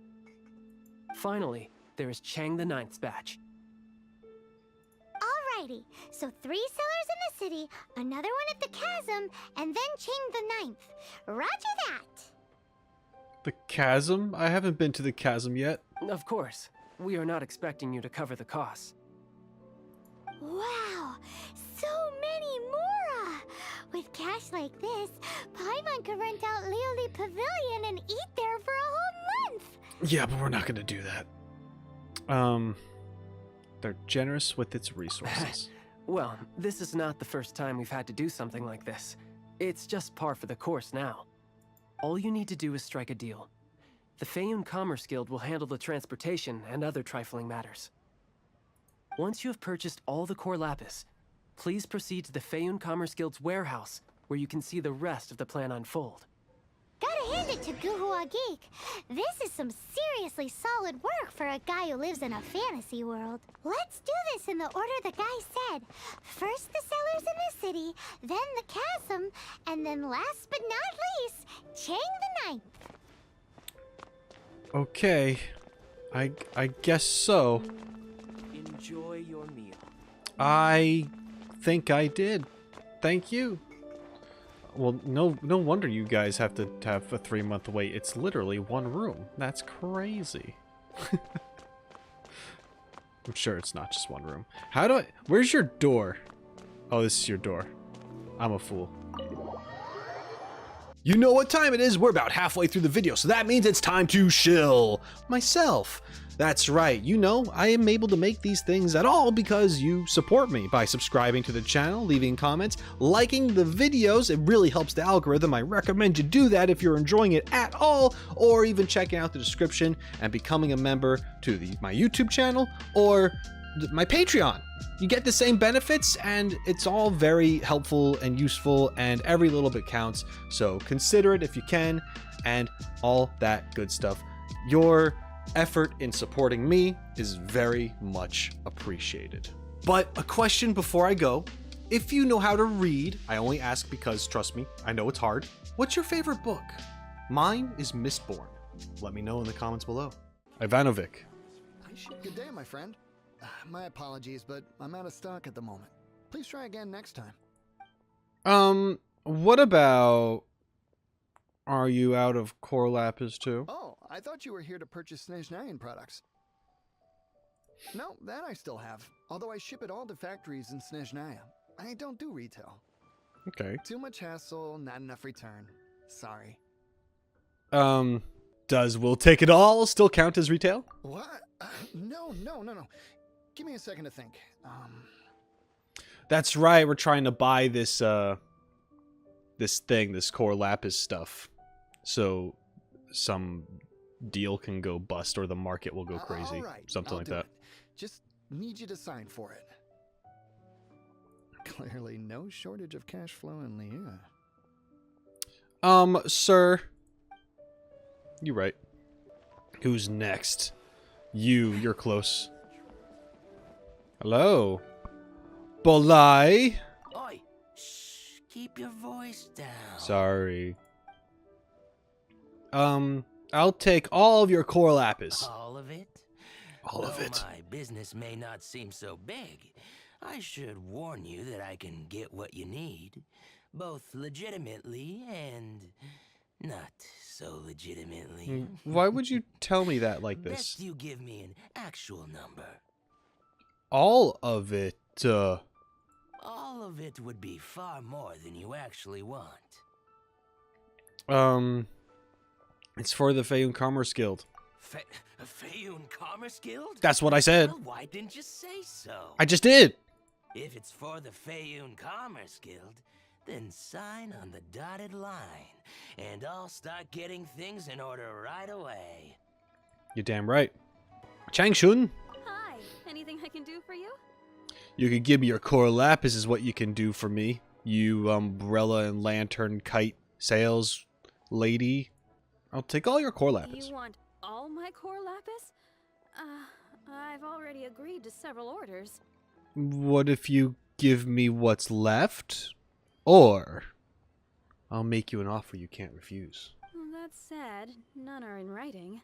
Finally, there is Chang the Ninth's batch. Alrighty, so 3 sellers in the city, another one at the chasm, and then Chang the Ninth. Roger that! The chasm? I haven't been to the chasm yet. Of course. We are not expecting you to cover the costs. Wow, so many Mora! With cash like this, Paimon could rent out Liyue Pavilion and eat there for a whole month! Yeah, but we're not gonna do that. They're generous with its resources. Well, this is not the first time we've had to do something like this. It's just par for the course now. All you need to do is strike a deal. The Feiyun Commerce Guild will handle the transportation and other trifling matters. Once you have purchased all the Cor Lapis, please proceed to the Feiyun Commerce Guild's warehouse, where you can see the rest of the plan unfold. Gotta hand it to Guhua Geek. This is some seriously solid work for a guy who lives in a fantasy world. Let's do this in the order the guy said. First the sellers in the city, then the chasm, and then last but not least, Chang the Ninth. Okay. I guess so. Enjoy your meal. I think I did. Thank you. Well, no wonder you guys have to have a 3-month wait. It's literally 1 room. That's crazy. I'm sure it's not just 1 room. Where's your door? Oh, this is your door. I'm a fool. You know what time it is? We're about halfway through the video, so that means it's time to shill myself. That's right, you know, I am able to make these things at all because you support me by subscribing to the channel, leaving comments, liking the videos. It really helps the algorithm. I recommend you do that if you're enjoying it at all, or even checking out the description and becoming a member to my YouTube channel or my Patreon. You get the same benefits, and it's all very helpful and useful, and every little bit counts. So consider it if you can, and all that good stuff. Your effort in supporting me is very much appreciated. But a question before I go. If you know how to read, I only ask because, trust me, I know it's hard. What's your favorite book? Mine is Mistborn. Let me know in the comments below. Ivanovic. Good day, my friend. My apologies, but I'm out of stock at the moment. Please try again next time. What about... Are you out of Cor Lapiz too? Oh, I thought you were here to purchase Snezhnayan products. No, that I still have. Although I ship it all to factories in Snezhnaya. I don't do retail. Okay. Too much hassle, not enough return. Sorry. Does we'll take it all still count as retail? What? No. Give me a second to think. That's right, we're trying to buy this, this Cor Lapiz stuff. So some deal can go bust or the market will go crazy. All right, Something I'll like do that. it. Just need you to sign for it. Clearly no shortage of cash flow in Liyue. Sir. You're right. Who's next? You're close. Hello? Bolai? Oi! Shh, keep your voice down. Sorry. I'll take all of your Cor Lapiz. All of it? All of it. My business may not seem so big, I should warn you that I can get what you need, both legitimately and not so legitimately. Why would you tell me that like this? Best you give me an actual number. All of it, All of it would be far more than you actually want. It's for the Feiyun Commerce Guild. Feiyun Commerce Guild? That's what I said. Well, why didn't you say so? I just did. If it's for the Feiyun Commerce Guild, then sign on the dotted line, and I'll start getting things in order right away. You're damn right. Changshun, Hi, anything I can do for you? you can give me your Cor Lapiz is what you can do for me. You umbrella and lantern kite sales lady. I'll take all your Cor Lapiz. You want all my Cor Lapis? I've already agreed to several orders. What if you give me what's left? Or I'll make you an offer you can't refuse. Well, that said, none are in writing.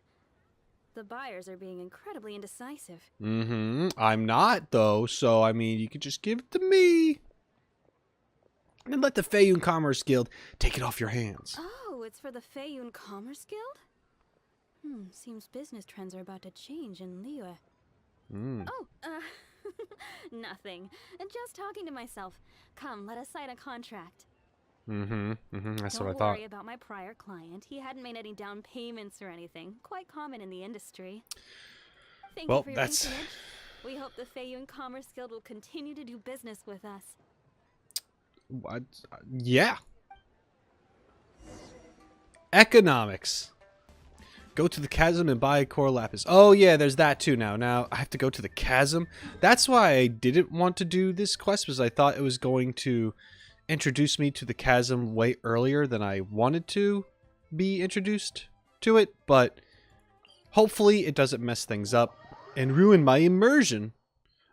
The buyers are being incredibly indecisive. I'm not, though, so, I mean, you could just give it to me. And let the Feiyun Commerce Guild take it off your hands. Oh, it's for the Feiyun Commerce Guild? Seems business trends are about to change in Liyue. Oh, nothing. Just talking to myself. Come, let us sign a contract. That's Don't what I thought. worry about my prior client. He hadn't made any down payments or anything. Quite common in the industry. Thank you for your patronage. We hope the Feiyun Commerce Guild will continue to do business with us. What? Yeah. Economics. Go to the chasm and buy Cor Lapiz. Oh yeah, there's that too now. Now I have to go to the chasm. That's why I didn't want to do this quest, because I thought it was going to introduce me to the chasm way earlier than I wanted to be introduced to it. But hopefully it doesn't mess things up and ruin my immersion.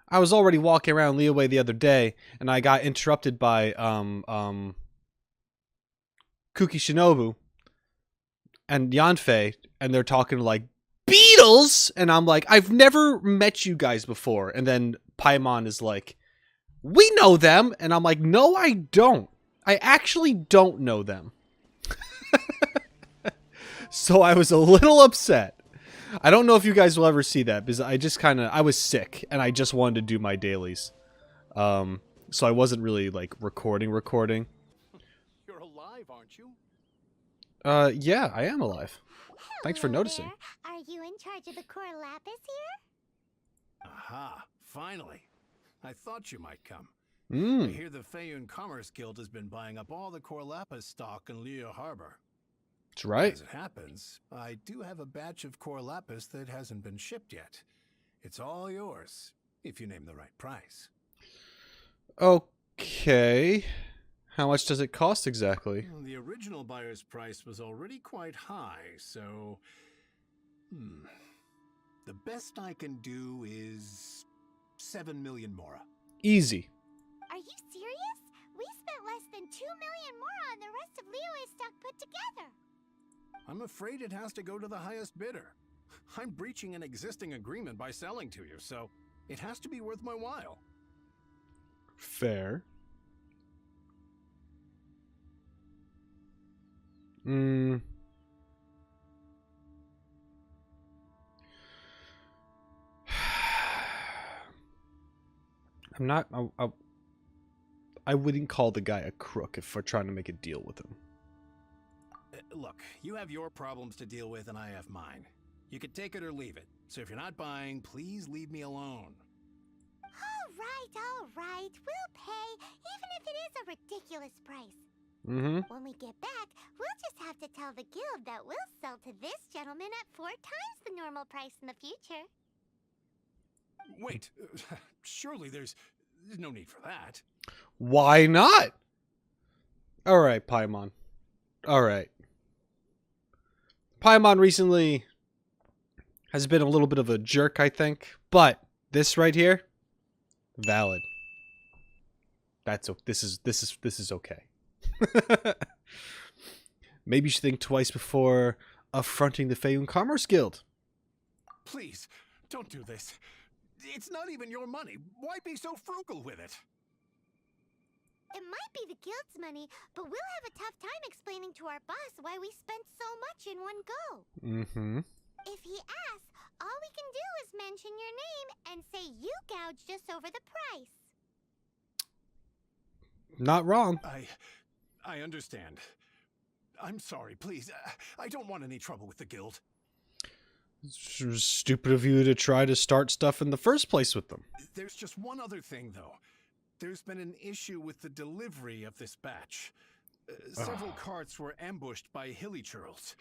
I was already walking around Liyue the other day, and I got interrupted by Quirky Xianqiu and Yanfei, and they're talking like Beatles, and I'm like, I've never met you guys before. And then Paimon is like, we know them, and I'm like, no, I don't. I actually don't know them. So I was a little upset. I don't know if you guys will ever see that, because I was sick, and I just wanted to do my dailies. So I wasn't really, like, recording. You're alive, aren't you? Yeah, I am alive. Thanks for noticing. There. Are you in charge of the Cor Lapiz here? Aha, finally. I thought you might come. Hmm. I hear the Feiyun Commerce Guild has been buying up all the Cor Lapiz stock in Liyue Harbor. That's right. As it happens, I do have a batch of Cor Lapiz that hasn't been shipped yet. It's all yours, if you name the right price. Okay. How much does it cost exactly? Well, the original buyer's price was already quite high, so... The best I can do is 7 million mora. Easy. Are you serious? We spent less than 2 million more on the rest of Liyue's stock put together. I'm afraid it has to go to the highest bidder. I'm breaching an existing agreement by selling to you, so it has to be worth my while. Fair. I'm not... I wouldn't call the guy a crook if we're trying to make a deal with him. Look, you have your problems to deal with and I have mine. You can take it or leave it. So if you're not buying, please leave me alone. All right. We'll pay, even if it is a ridiculous price. When we get back, we'll just have to tell the guild that we'll sell to this gentleman at 4 times the normal price in the future. Wait, surely there's no need for that. Why not? All right, Paimon. All right. Paimon recently has been a little bit of a jerk, I think, but this right here, valid. This is okay. Maybe you should think twice before affronting the Feiyun Commerce Guild. Please, don't do this. It's not even your money. Why be so frugal with it? It might be the guild's money, but we'll have a tough time explaining to our boss why we spent so much in one go. Mm-hmm. If he asks, all we can do is mention your name and say you gouged us over the price. Not wrong. I understand. I'm sorry, please. I don't want any trouble with the guild. It was stupid of you to try to start stuff in the first place with them. There's just one other thing, though. There's been an issue with the delivery of this batch. Several carts were ambushed by hilly churls.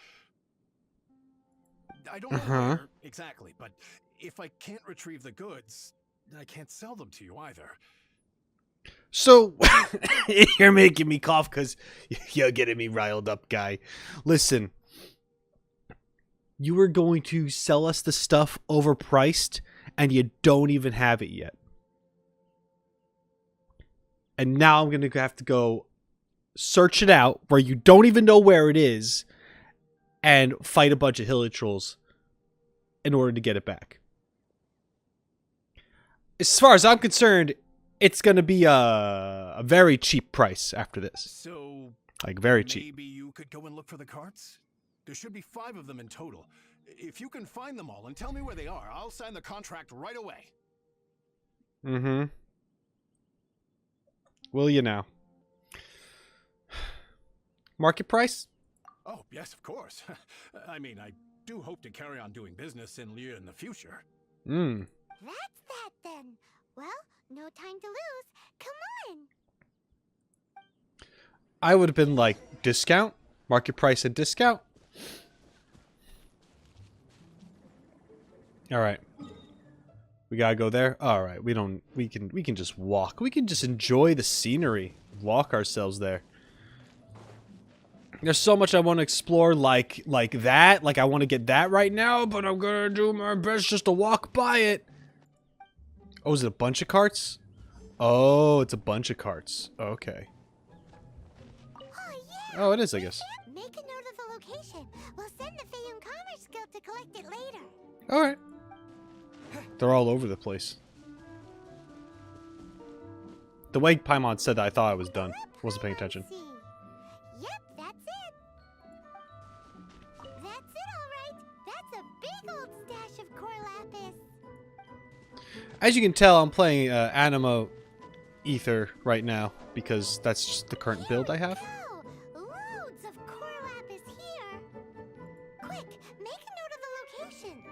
I don't know where exactly, but if I can't retrieve the goods, I can't sell them to you either. So, you're making me cough because you're getting me riled up, guy. Listen, you were going to sell us the stuff overpriced, and you don't even have it yet. And now I'm going to have to go search it out where you don't even know where it is and fight a bunch of hilly trolls in order to get it back. As far as I'm concerned, it's going to be a very cheap price after this. So, like, very cheap. Maybe you could go and look for the carts? There should be 5 of them in total. If you can find them all and tell me where they are, I'll sign the contract right away. Mm-hmm. Will you now? Market price? Oh, yes, of course. I mean, I do hope to carry on doing business in Liyue in the future. Mm. That's that then. Well, no time to lose. Come on. I would have been like, discount? Market price and discount? Alright. We gotta go there? Alright, we can just walk. We can just enjoy the scenery. Walk ourselves there. There's so much I want to explore like that. Like I want to get that right now, but I'm gonna do my best just to walk by it. Oh, is it a bunch of carts? Oh, it's a bunch of carts. Okay. Oh, yeah. Oh, it is, I guess. Make a note of the location. We'll send the Feiyun Commerce Guild to collect it later. Alright. They're all over the place. The way Paimon said that, I thought I was done. Wasn't paying attention. Yep, that's it. That's it, all right. That's a big old stash of Cor Lapiz. As you can tell, I'm playing Animo Ether right now because that's just the current build I have. Loads of Cor Lapiz here. Quick, make a note of the location.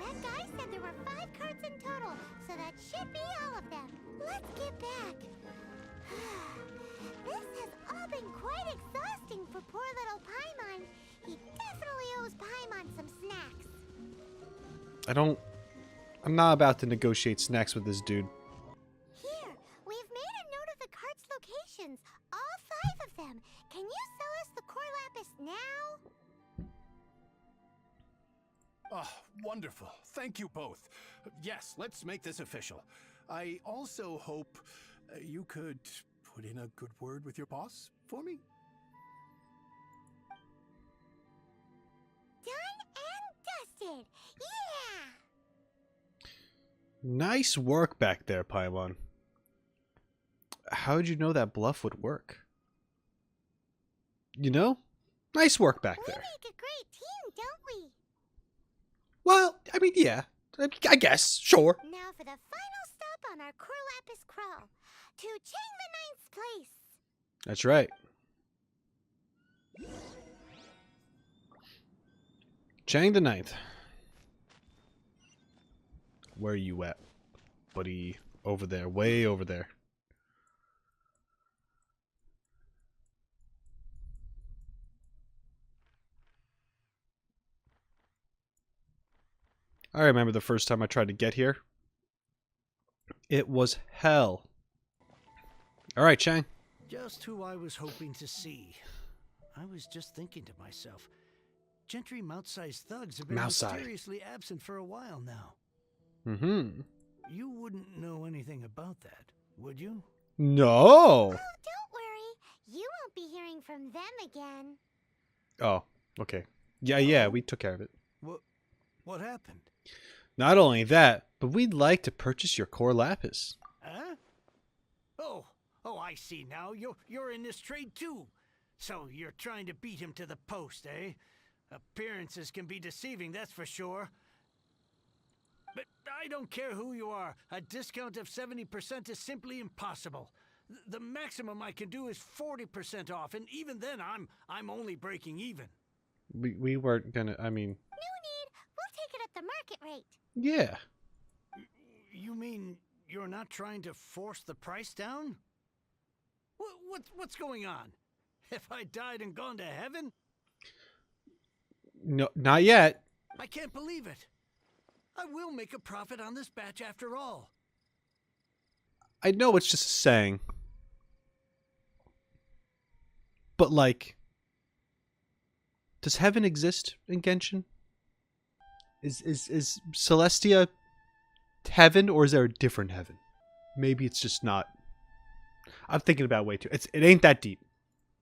That guy said there were 5 carts in total, so that should be all of them. Let's get back. This has all been quite exhausting for poor little Paimon. He definitely owes Paimon some snacks. I'm not about to negotiate snacks with this dude. Here, we've made a note of the carts' locations. All 5 of them. Can you sell us the Cor Lapiz now? Oh, wonderful. Thank you both. Yes, let's make this official. I also hope you could put in a good word with your boss for me. Done and dusted. Yeah! Nice work back there, Paimon. How'd you know that bluff would work? You know? Nice work back there. We make a great team, don't we? Well, I mean, yeah. I guess. Sure. Now for the final stop on our Cor Lapiz crawl. To Chang the Ninth's place. That's right. Chang the Ninth. Where are you at, buddy? Over there. Way over there. I remember the first time I tried to get here. It was hell. Alright, Chang. Just who I was hoping to see. I was just thinking to myself, gentry mouse-sized thugs have been mysteriously absent for a while now. Mm-hmm. You wouldn't know anything about that, would you? No! Oh, don't worry. You won't be hearing from them again. Oh, okay. Yeah, we took care of it. What happened? Not only that, but we'd like to purchase your Cor Lapiz. Huh? Oh, I see now. You're in this trade too. So you're trying to beat him to the post, eh? Appearances can be deceiving, that's for sure. But I don't care who you are. A discount of 70% is simply impossible. The maximum I can do is 40% off, and even then I'm only breaking even. We weren't gonna, I mean... No need. We'll take it at the market rate. Yeah. You mean you're not trying to force the price down? What's going on? Have I died and gone to heaven? No, not yet. I can't believe it. I will make a profit on this batch after all. I know it's just a saying. But like... Does heaven exist in Genshin? Is Celestia heaven, or is there a different heaven? Maybe it's just not. I'm thinking about it way too. It ain't that deep.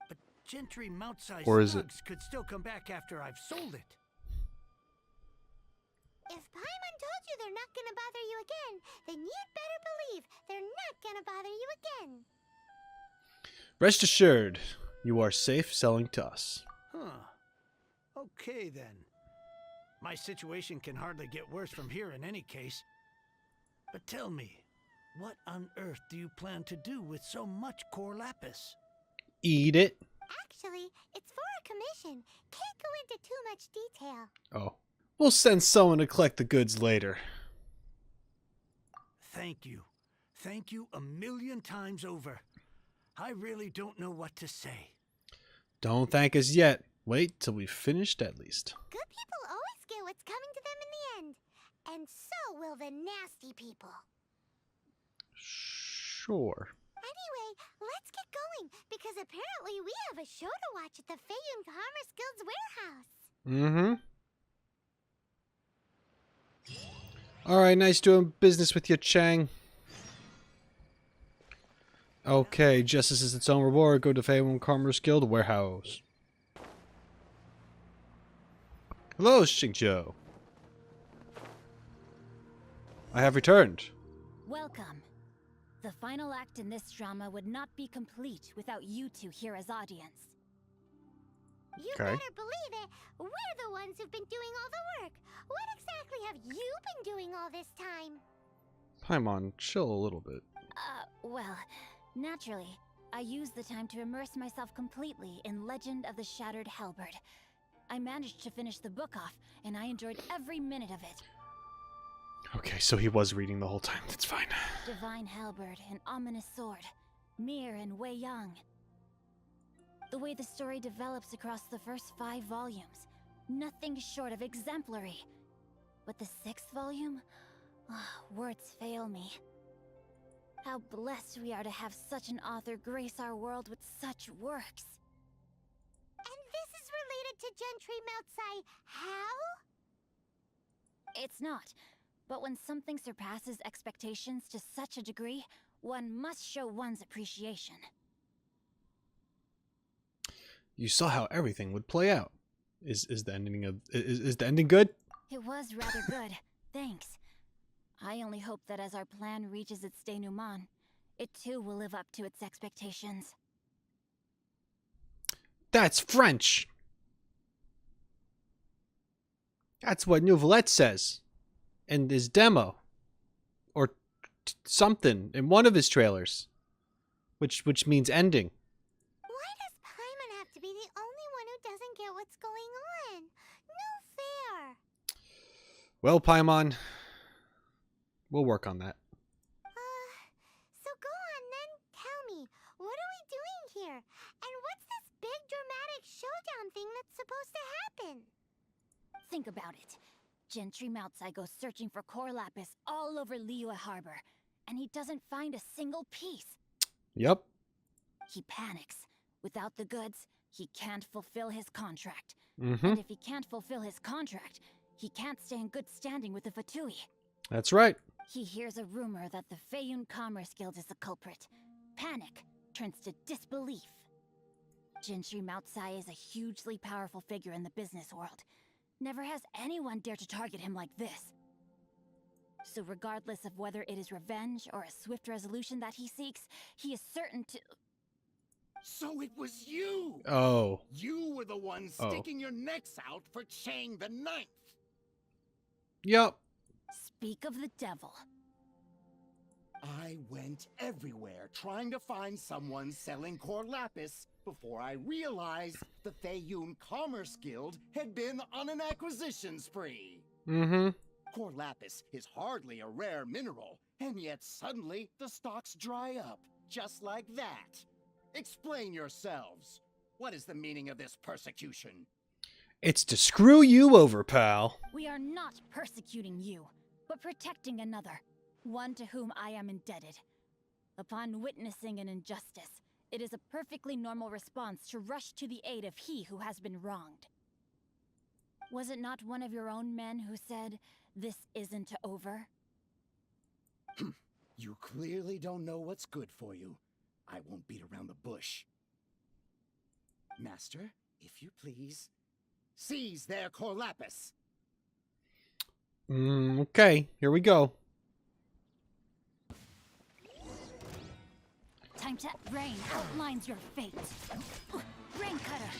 But gentry mouth-sized thugs could still come back after I've sold it. If Paimon told you they're not gonna bother you again, then you'd better believe they're not gonna bother you again. Rest assured, you are safe selling to us. Huh. Okay then. My situation can hardly get worse from here in any case. But tell me, what on earth do you plan to do with so much Cor Lapiz? Eat it. Actually, it's for a commission. Can't go into too much detail. Oh. We'll send someone to collect the goods later. Thank you. Thank you a million times over. I really don't know what to say. Don't thank us yet. Wait till we've finished at least. Good people always get what's coming to them in the end. And so will the nasty people. Sure. Anyway, let's get going, because apparently we have a show to watch at the Feiyun Commerce Guild's warehouse. Alright, nice doing business with you, Chang. Okay, justice is its own reward. Go to Feiyun Commerce Guild warehouse. Hello, Xingqiu. I have returned. Welcome. The final act in this drama would not be complete without you two here as audience. You better believe it. We're the ones who've been doing all the work. What exactly have you been doing all this time? Paimon, chill a little bit. Well, naturally, I used the time to immerse myself completely in Legend of the Shattered Halberd. I managed to finish the book off, and I enjoyed every minute of it. Okay, so he was reading the whole time. That's fine. Divine Halberd, an ominous sword. Mir and Wei Yang. The way the story develops across the first 5 volumes, nothing short of exemplary. But the 6th volume? Words fail me. How blessed we are to have such an author grace our world with such works. And this is related to Gentry Moutsai how? It's not. But when something surpasses expectations to such a degree, one must show one's appreciation. You saw how everything would play out. Is the ending good? It was rather good. Thanks. I only hope that as our plan reaches its denouement, it too will live up to its expectations. That's French! That's what Nouvelette says. In his demo. Or something. In one of his trailers. Which means ending. Why does Paimon have to be the only one who doesn't get what's going on? No fair. Well, Paimon, we'll work on that. So go on then, tell me, what are we doing here? And what's this big dramatic showdown thing that's supposed to happen? Think about it. Gentry Moutsai goes searching for Cor Lapiz all over Liyue Harbor, and he doesn't find a single piece. Yep. He panics. Without the goods, he can't fulfill his contract. Mm-hmm. And if he can't fulfill his contract, he can't stay in good standing with the Fatui. That's right. He hears a rumor that the Feiyun Commerce Guild is the culprit. Panic turns to disbelief. Gentry Moutsai is a hugely powerful figure in the business world. Never has anyone dared to target him like this. So regardless of whether it is revenge or a swift resolution that he seeks, he is certain to... So it was you! Oh. You were the one sticking your necks out for Chang the Ninth! Yep. Speak of the devil. I went everywhere trying to find someone selling Cor Lapiz before I realized the Feiyun Commerce Guild had been on an acquisition spree. Mm-hmm. Cor Lapiz is hardly a rare mineral, and yet suddenly the stocks dry up, just like that. Explain yourselves. What is the meaning of this persecution? It's to screw you over, pal. We are not persecuting you, but protecting another, one to whom I am indebted. Upon witnessing an injustice, it is a perfectly normal response to rush to the aid of he who has been wronged. Was it not one of your own men who said, "This isn't over"? You clearly don't know what's good for you. I won't beat around the bush. Master, if you please, seize their Cor Lapiz. Okay, here we go. Time to rain outlines your fate. Rain cutter.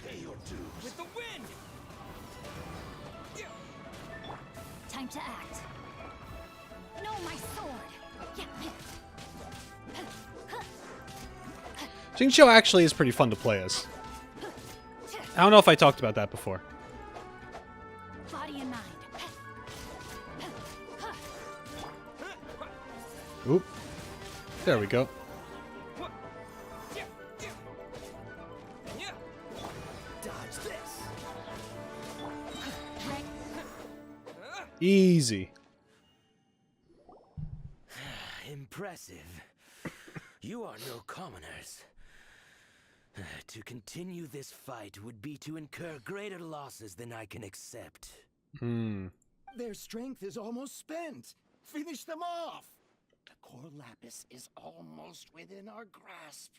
Pay your dues. With the wind! Time to act. No, my sword. Xingqiu actually is pretty fun to play as. I don't know if I talked about that before. Body and mind. Oop. There we go. Dodge this. Easy. Impressive. You are no commoners. To continue this fight would be to incur greater losses than I can accept. Their strength is almost spent. Finish them off. The Cor Lapiz is almost within our grasp.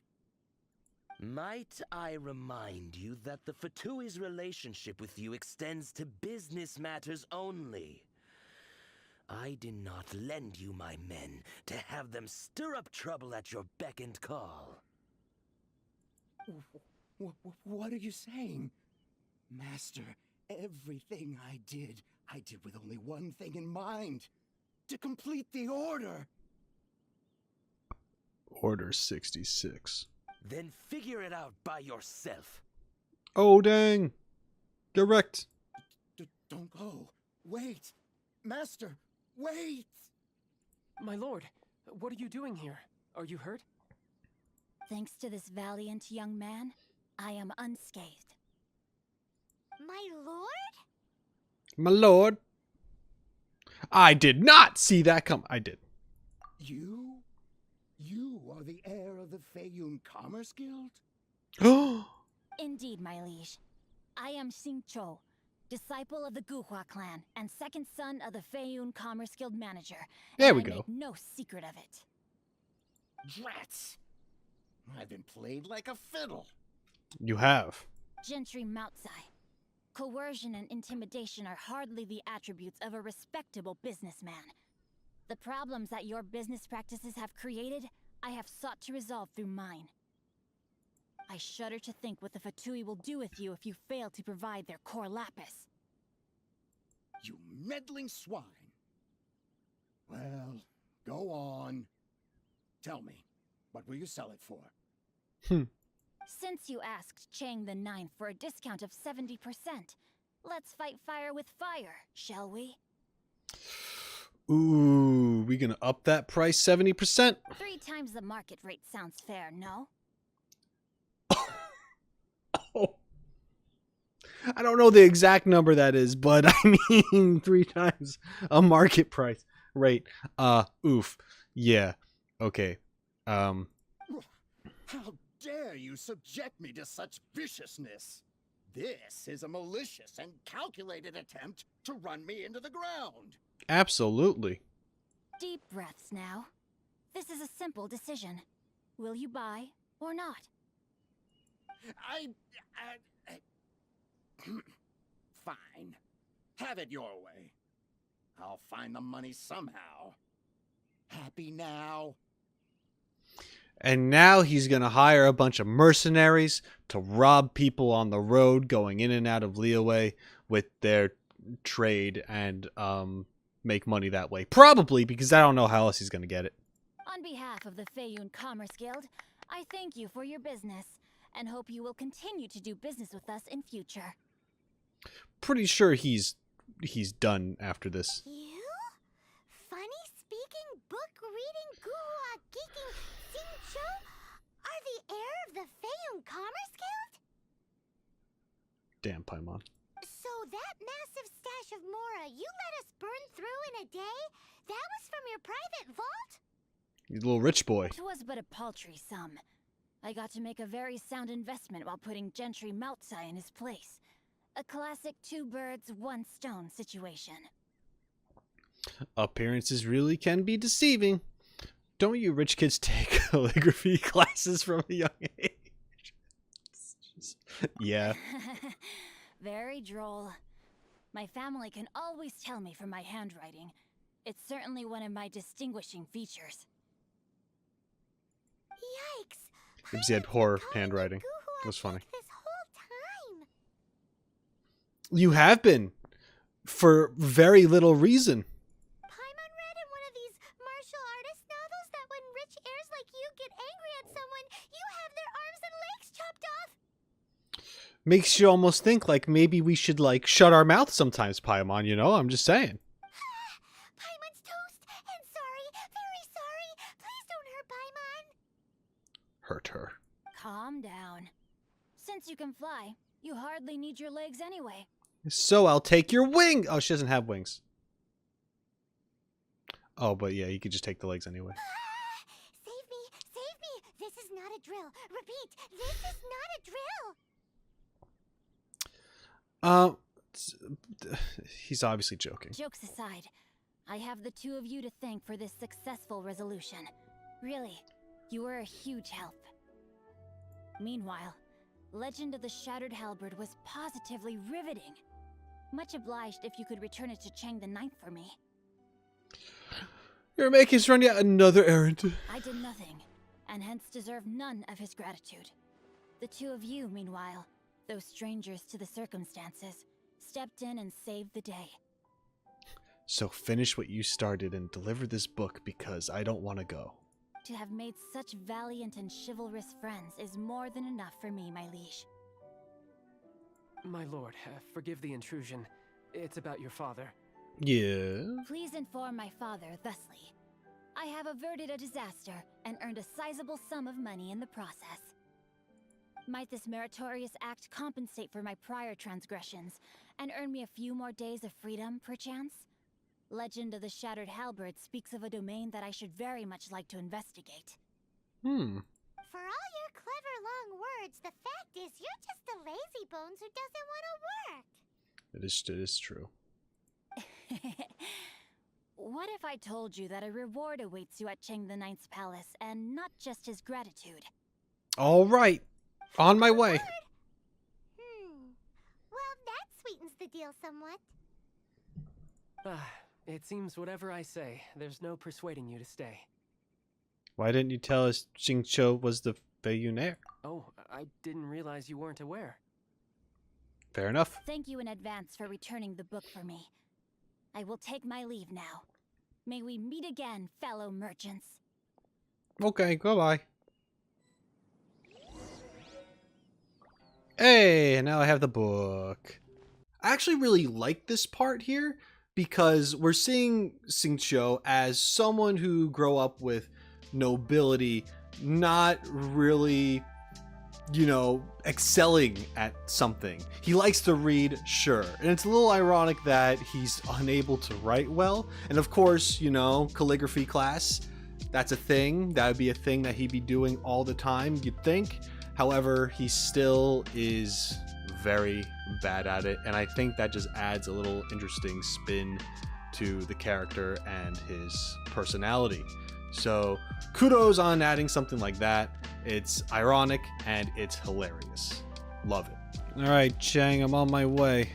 Might I remind you that the Fatui's relationship with you extends to business matters only? I did not lend you my men to have them stir up trouble at your beck and call. What are you saying? Master, everything I did with only one thing in mind. To complete the order. Order 66. Then figure it out by yourself. Oh, dang. Direct. Don't go. Wait. Master, wait. My lord, what are you doing here? Are you hurt? Thanks to this valiant young man, I am unscathed. My lord? My lord. I did not see that come. I did. You are the heir of the Feiyun Commerce Guild? Indeed, my liege. I am Xingqiu, disciple of the Guhua clan and second son of the Feiyun Commerce Guild manager. There we I go. make no secret of it. Drats! I've been played like a fiddle. You have. Gentry Moutsai. Coercion and intimidation are hardly the attributes of a respectable businessman. The problems that your business practices have created, I have sought to resolve through mine. I shudder to think what the Fatui will do with you if you fail to provide their Cor Lapiz. You meddling swine. Well, go on. Tell me, what will you sell it for? Since you asked Chang the Ninth for a discount of 70%, let's fight fire with fire, shall we? Ooh, we gonna up that price 70%? 3 times the market rate sounds fair, no? Oh. I don't know the exact number that is, but I mean 3 times a market price rate. Oof. Yeah. Okay. How dare you subject me to such viciousness? This is a malicious and calculated attempt to run me into the ground. Absolutely. Deep breaths now. This is a simple decision. Will you buy or not? Fine. Have it your way. I'll find the money somehow. Happy now? And now he's going to hire a bunch of mercenaries to rob people on the road going in and out of Liyue with their trade and make money that way. Probably, because I don't know how else he's going to get it. On behalf of the Feiyun Commerce Guild, I thank you for your business and hope you will continue to do business with us in future. Pretty sure he's done after this. You? Funny speaking, book reading, guru geeking Xingqiu are the heir of the Feiyun Commerce Guild? Damn, Paimon. So that massive stash of Mora you let us burn through in a day? That was from your private vault? You little rich boy. It was but a paltry sum. I got to make a very sound investment while putting Gentry Maltsai in his place. A classic 2 birds, 1 stone situation. Appearances really can be deceiving. Don't you rich kids take calligraphy classes from a young age? Yeah. Very droll. My family can always tell me from my handwriting. It's certainly one of my distinguishing features. Yikes! Because he had horror handwriting. It was funny. This whole time. You have been. For very little reason. Paimon read in one of these martial artist novels that when rich heirs like you get angry at someone, you have their arms and legs chopped off. Makes you almost think like maybe we should like shut our mouth sometimes, Paimon, you know? I'm just saying. Paimon's toast, and sorry, very sorry. Please don't hurt Paimon. Hurt her. Calm down. Since you can fly, you hardly need your legs anyway. So I'll take your wing. Oh, she doesn't have wings. Oh, but yeah, you could just take the legs anyway. Save me, save me. This is not a drill. Repeat, this is not a drill. He's obviously joking. Jokes aside, I have the 2 of you to thank for this successful resolution. Really, you were a huge help. Meanwhile, Legend of the Shattered Halberd was positively riveting. Much obliged if you could return it to Chang the Ninth for me. You're making us run yet another errand. I did nothing, and hence deserve none of his gratitude. The 2 of you, meanwhile, though strangers to the circumstances, stepped in and saved the day. So finish what you started and deliver this book because I don't want to go. To have made such valiant and chivalrous friends is more than enough for me, my liege. My lord, forgive the intrusion. It's about your father. Yeah? Please inform my father thusly. I have averted a disaster and earned a sizable sum of money in the process. Might this meritorious act compensate for my prior transgressions and earn me a few more days of freedom, perchance? Legend of the Shattered Halberd speaks of a domain that I should very much like to investigate. For all your clever long words, the fact is you're just a lazy bones who doesn't want to work. It is true. What if I told you that a reward awaits you at Chang the Ninth's palace, and not just his gratitude? All right. On my way. Well, that sweetens the deal somewhat. It seems whatever I say, there's no persuading you to stay. Why didn't you tell us Xingqiu was the Feiyun heir? Oh, I didn't realize you weren't aware. Fair enough. Thank you in advance for returning the book for me. I will take my leave now. May we meet again, fellow merchants. Okay, goodbye. Hey, now I have the book. I actually really like this part here because we're seeing Xingqiu as someone who grew up with nobility, not really, you know, excelling at something. He likes to read, sure. And it's a little ironic that he's unable to write well. And of course, you know, calligraphy class, that's a thing. That would be a thing that he'd be doing all the time, you'd think. However, he still is very bad at it. And I think that just adds a little interesting spin to the character and his personality. So kudos on adding something like that. It's ironic and it's hilarious. Love it. All right, Chang, I'm on my way.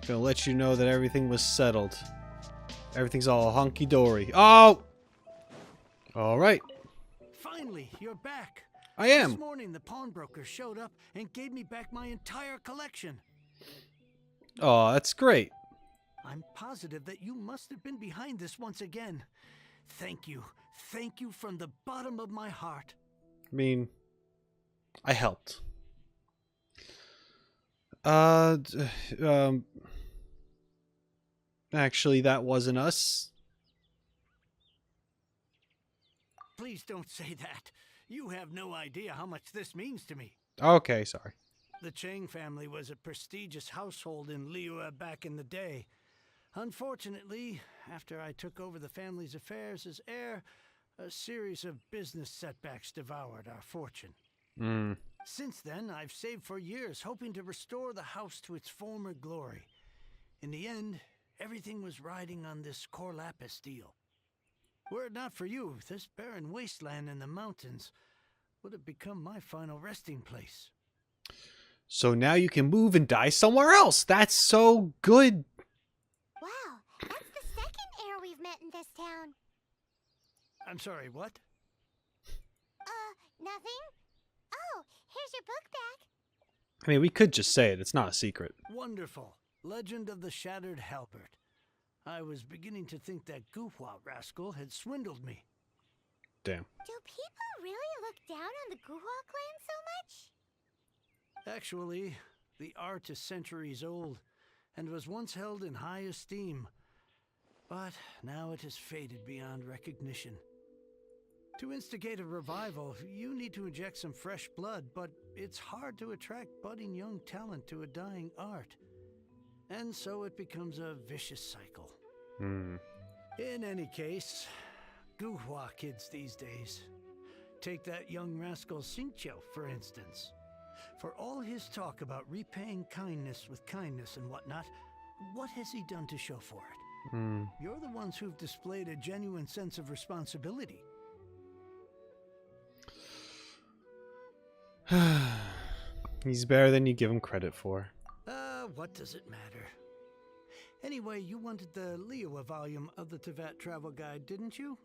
Gonna let you know that everything was settled. Everything's all hunky-dory. Oh! All right. Finally, you're back. I am. This morning, the pawnbroker showed up and gave me back my entire collection. Oh, that's great. I'm positive that you must have been behind this once again. Thank you. Thank you from the bottom of my heart. I mean, I helped. Actually, that wasn't us. Please don't say that. You have no idea how much this means to me. Okay, sorry. The Chang family was a prestigious household in Liyue back in the day. Unfortunately, after I took over the family's affairs as heir, a series of business setbacks devoured our fortune. Since then, I've saved for years, hoping to restore the house to its former glory. In the end, everything was riding on this Cor Lapiz deal. Were it not for you, this barren wasteland in the mountains would have become my final resting place. So now you can move and die somewhere else. That's so good. Wow, that's the second heir we've met in this town. I'm sorry, what? Nothing? Oh, here's your book back. I mean, we could just say it. It's not a secret. Wonderful. Legend of the Shattered Halberd. I was beginning to think that Guhua rascal had swindled me. Damn. Do people really look down on the Guhua clan so much? Actually, the art is centuries old and was once held in high esteem. But now it has faded beyond recognition. To instigate a revival, you need to inject some fresh blood, but it's hard to attract budding young talent to a dying art. And so it becomes a vicious cycle. In any case, Guhua kids these days. Take that young rascal Xingqiu, for instance. For all his talk about repaying kindness with kindness and whatnot, what has he done to show for it? You're the ones who've displayed a genuine sense of responsibility. He's better than you give him credit for. What does it matter? Anyway, you wanted the Liyue volume of the Teyvat Travel Guide, didn't you?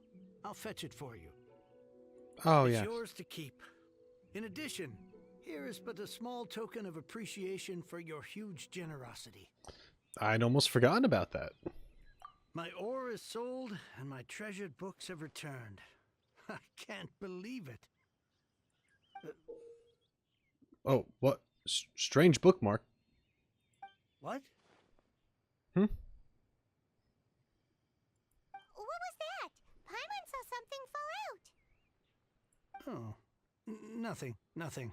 I'll fetch it for you. Oh, It's yeah. yours to keep. In addition, here is but a small token of appreciation for your huge generosity. I'd almost forgotten about that. My ore is sold, and my treasured books have returned. I can't believe it. Oh, what? Strange bookmark. What? What was that? Paimon saw something fall out. Oh, nothing.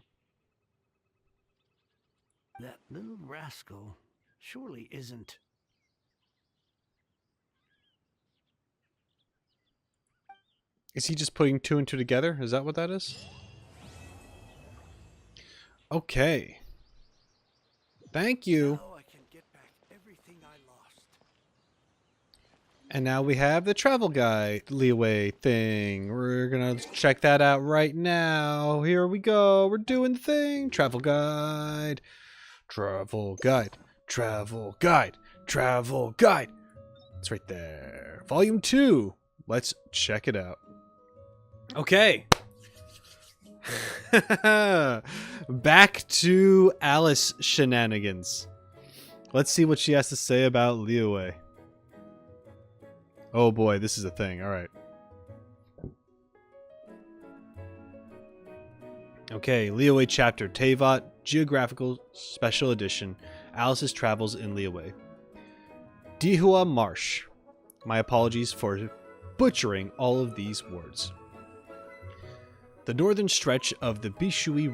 That little rascal surely isn't. Is he just putting two and two together? Is that what that is? Okay. Thank you. Now I can get back everything I lost. And now we have the travel guide Liyue thing. We're gonna check that out right now. Here we go. We're doing the thing. Travel guide. Travel guide. Travel guide. Travel guide. It's right there. Volume 2. Let's check it out. Okay. Back to Alice shenanigans. Let's see what she has to say about Liyue. Oh boy, this is a thing. Alright. Okay, Liyue chapter. Teyvat Geographical Special Edition, Alice's Travels in Liyue. Dihua Marsh. My apologies for butchering all of these words. The northern stretch of the Bishui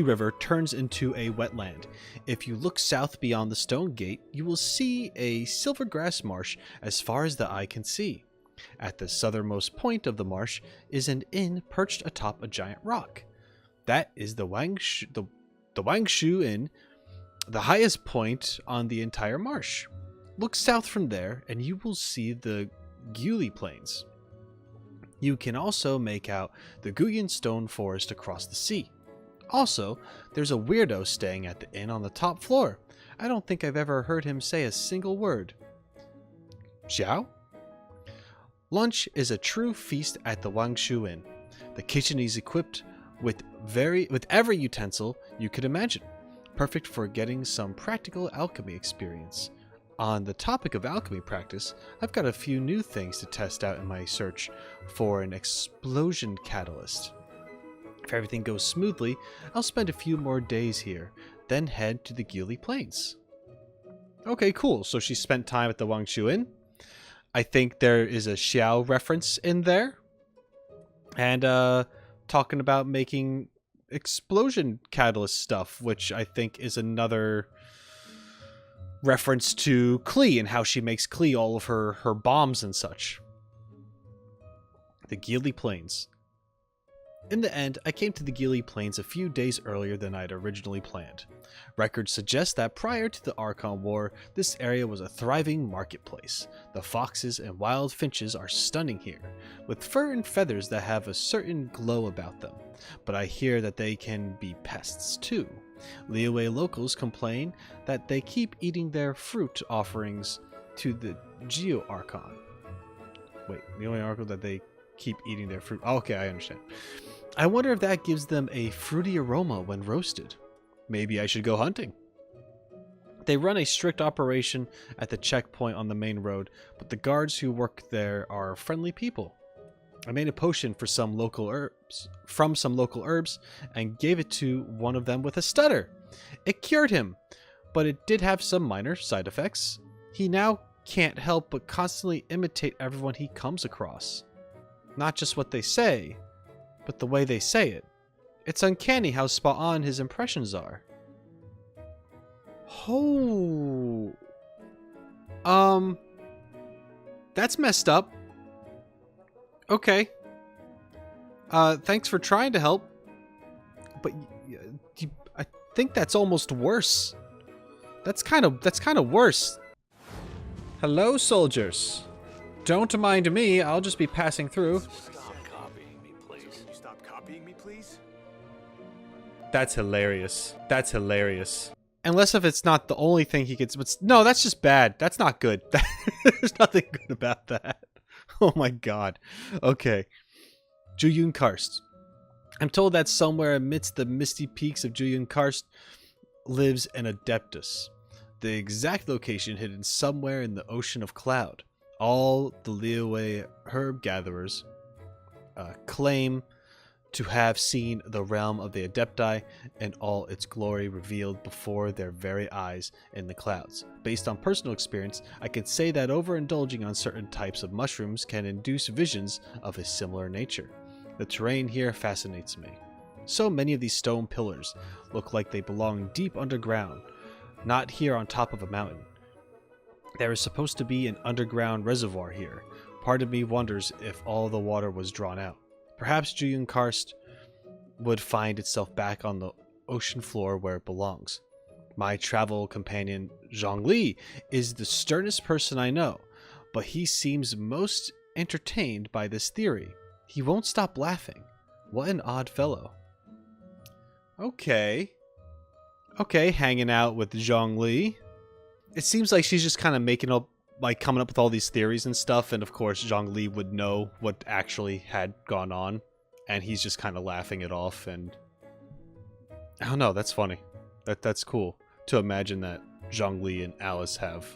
River turns into a wetland. If you look south beyond the stone gate, you will see a silvergrass marsh as far as the eye can see. At the southernmost point of the marsh is an inn perched atop a giant rock. That is the Wangshu Inn, the highest point on the entire marsh. Look south from there and you will see the Guli Plains. You can also make out the Guyan stone forest across the sea. Also, there's a weirdo staying at the inn on the top floor. I don't think I've ever heard him say a single word. Xiao? Lunch is a true feast at the Wangshu Inn. The kitchen is equipped with every utensil you could imagine, perfect for getting some practical alchemy experience. On the topic of alchemy practice, I've got a few new things to test out in my search for an explosion catalyst. If everything goes smoothly, I'll spend a few more days here, then head to the Guli Plains. Okay, cool. So she spent time at the Wangshu Inn. I think there is a Xiao reference in there. And talking about making explosion catalyst stuff, which I think is another reference to Klee and how she makes Klee all of her bombs and such. The Gili Plains. In the end, I came to the Gili Plains a few days earlier than I'd originally planned. Records suggest that prior to the Archon War, this area was a thriving marketplace. The foxes and wild finches are stunning here, with fur and feathers that have a certain glow about them. But I hear that they can be pests too. Liyue locals complain that they keep eating their fruit offerings to the Geo Archon. Wait, Liyue Archon that they keep eating their fruit. Oh, okay, I understand. I wonder if that gives them a fruity aroma when roasted. Maybe I should go hunting. They run a strict operation at the checkpoint on the main road, but the guards who work there are friendly people. I made a potion from some local herbs and gave it to one of them with a stutter. It cured him, but it did have some minor side effects. He now can't help but constantly imitate everyone he comes across. Not just what they say, but the way they say it. It's uncanny how spot on his impressions are. Oh. That's messed up. Okay. Thanks for trying to help. But I think that's almost worse. That's kind of worse. Hello, soldiers. Don't mind me, I'll just be passing through. Stop copying me, please. Can you stop copying me, please? That's hilarious. That's hilarious. Unless if it's not the only thing he gets, but no, that's just bad. That's not good. There's nothing good about that. Oh my god. Okay. Juyun Karst. I'm told that somewhere amidst the misty peaks of Juyun Karst lives an Adeptus. The exact location hidden somewhere in the ocean of cloud. All the Liyue herb gatherers claim to have seen the realm of the Adepti and all its glory revealed before their very eyes in the clouds. Based on personal experience, I can say that overindulging on certain types of mushrooms can induce visions of a similar nature. The terrain here fascinates me. So many of these stone pillars look like they belong deep underground, not here on top of a mountain. There is supposed to be an underground reservoir here. Part of me wonders if all the water was drawn out. Perhaps Juyun Karst would find itself back on the ocean floor where it belongs. My travel companion, Zhongli, is the sternest person I know, but he seems most entertained by this theory. He won't stop laughing. What an odd fellow. Okay, hanging out with Zhongli. It seems like she's just kind of making up, like coming up with all these theories and stuff, and of course Zhongli would know what actually had gone on, and he's just kind of laughing it off, and I don't know, that's funny. That's cool to imagine that Zhongli and Alice have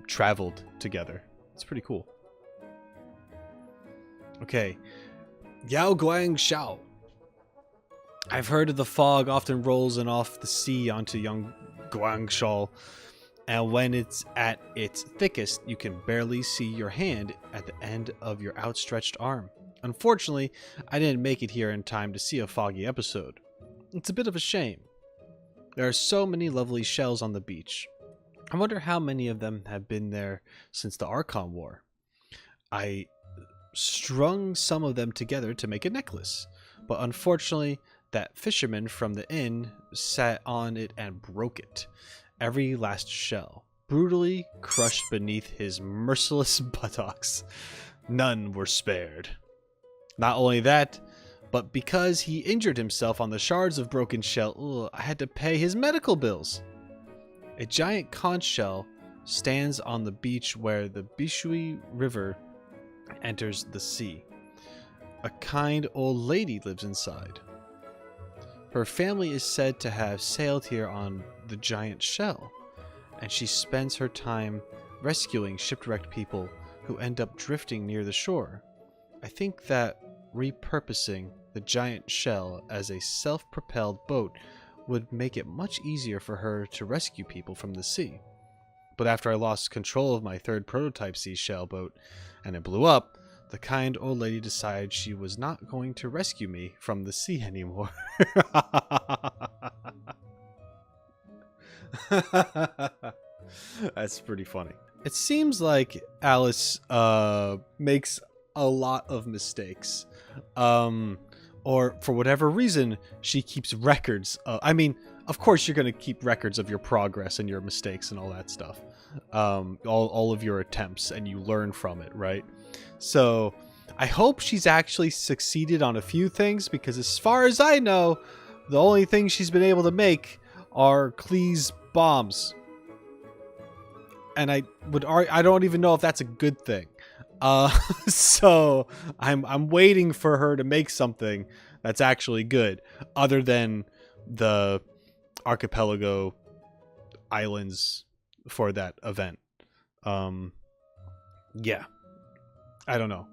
traveled together. It's pretty cool. Okay, Yao Guang Xiao. I've heard of the fog often rolls in off the sea onto young Guangshou, and when it's at its thickest, you can barely see your hand at the end of your outstretched arm. Unfortunately, I didn't make it here in time to see a foggy episode. It's a bit of a shame. There are so many lovely shells on the beach. I wonder how many of them have been there since the Archon War. I strung some of them together to make a necklace, but unfortunately, that fisherman from the inn sat on it and broke it. Every last shell, brutally crushed beneath his merciless buttocks. None were spared. Not only that, but because he injured himself on the shards of broken shell, I had to pay his medical bills. A giant conch shell stands on the beach where the Bishui River enters the sea. A kind old lady lives inside. Her family is said to have sailed here on the giant shell, and she spends her time rescuing shipwrecked people who end up drifting near the shore. I think that repurposing the giant shell as a self-propelled boat would make it much easier for her to rescue people from the sea. But after I lost control of my third prototype seashell boat and it blew up, the kind old lady decided she was not going to rescue me from the sea anymore. That's pretty funny. It seems like Alice makes a lot of mistakes. Or for whatever reason, she keeps records. I mean, of course you're going to keep records of your progress and your mistakes and all that stuff. All of your attempts, and you learn from it, right? So I hope she's actually succeeded on a few things, because as far as I know, the only things she's been able to make are Klee's bombs. And I don't even know if that's a good thing. So I'm waiting for her to make something that's actually good, other than the archipelago islands for that event. Yeah, I don't know,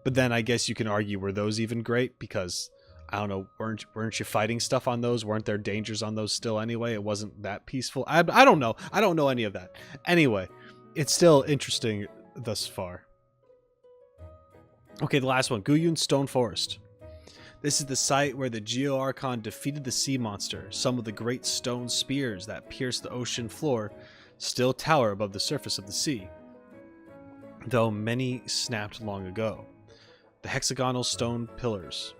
but then I guess you can argue, were those even great? Because I don't know, weren't you fighting stuff on those? Weren't there dangers on those still anyway? It wasn't that peaceful. I don't know. I don't know any of that. Anyway, it's still interesting thus far. Okay, the last one, Guyun Stone Forest. This is the site where the Geo Archon defeated the sea monster. Some of the great stone spears that pierce the ocean floor still tower above the surface of the sea, though many snapped long ago. The hexagonal stone pillars,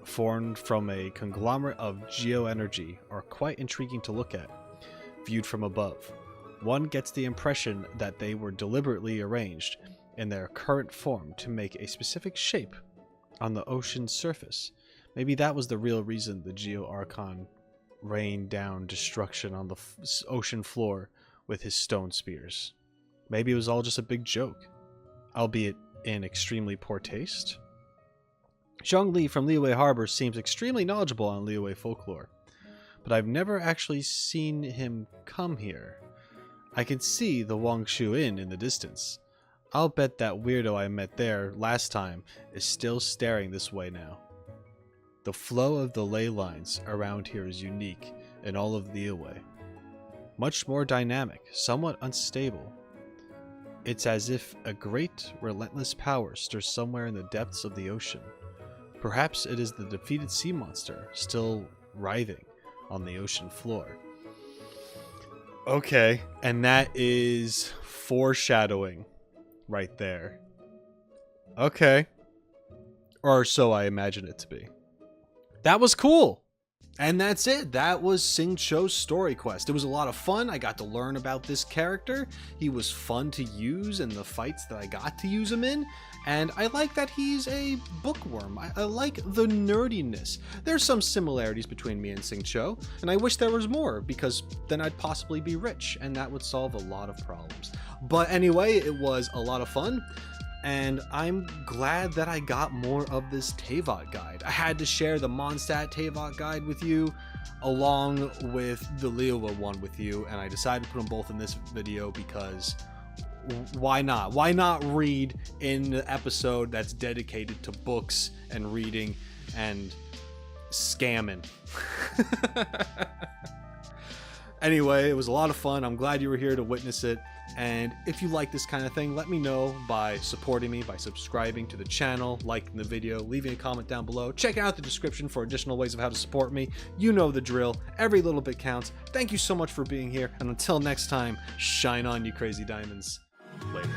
formed from a conglomerate of geoenergy, are quite intriguing to look at, viewed from above. One gets the impression that they were deliberately arranged in their current form to make a specific shape on the ocean's surface. Maybe that was the real reason the Geo Archon rained down destruction on the ocean floor with his stone spears. Maybe it was all just a big joke, albeit in extremely poor taste. Zhongli from Liyue Harbor seems extremely knowledgeable on Liyue folklore, but I've never actually seen him come here. I can see the Wangshu Inn in the distance. I'll bet that weirdo I met there last time is still staring this way now. The flow of the ley lines around here is unique in all of Liyue. Much more dynamic, somewhat unstable. It's as if a great, relentless power stirs somewhere in the depths of the ocean. Perhaps it is the defeated sea monster still writhing on the ocean floor. Okay, and that is foreshadowing right there. Okay. Or so I imagine it to be. That was cool. And that's it. That was Xingqiu's story quest. It was a lot of fun. I got to learn about this character. He was fun to use in the fights that I got to use him in. And I like that he's a bookworm. I like the nerdiness. There's some similarities between me and Xingqiu, and I wish there was more, because then I'd possibly be rich, and that would solve a lot of problems. But anyway, it was a lot of fun. And I'm glad that I got more of this Teyvat guide. I had to share the Mondstadt Teyvat guide with you, along with the Liyue one with you, and I decided to put them both in this video because why not? Why not read in the episode that's dedicated to books and reading and scamming. Anyway, it was a lot of fun. I'm glad you were here to witness it. And if you like this kind of thing, let me know by supporting me, by subscribing to the channel, liking the video, leaving a comment down below. Check out the description for additional ways of how to support me. You know the drill. Every little bit counts. Thank you so much for being here. And until next time, shine on, you crazy diamonds. Later.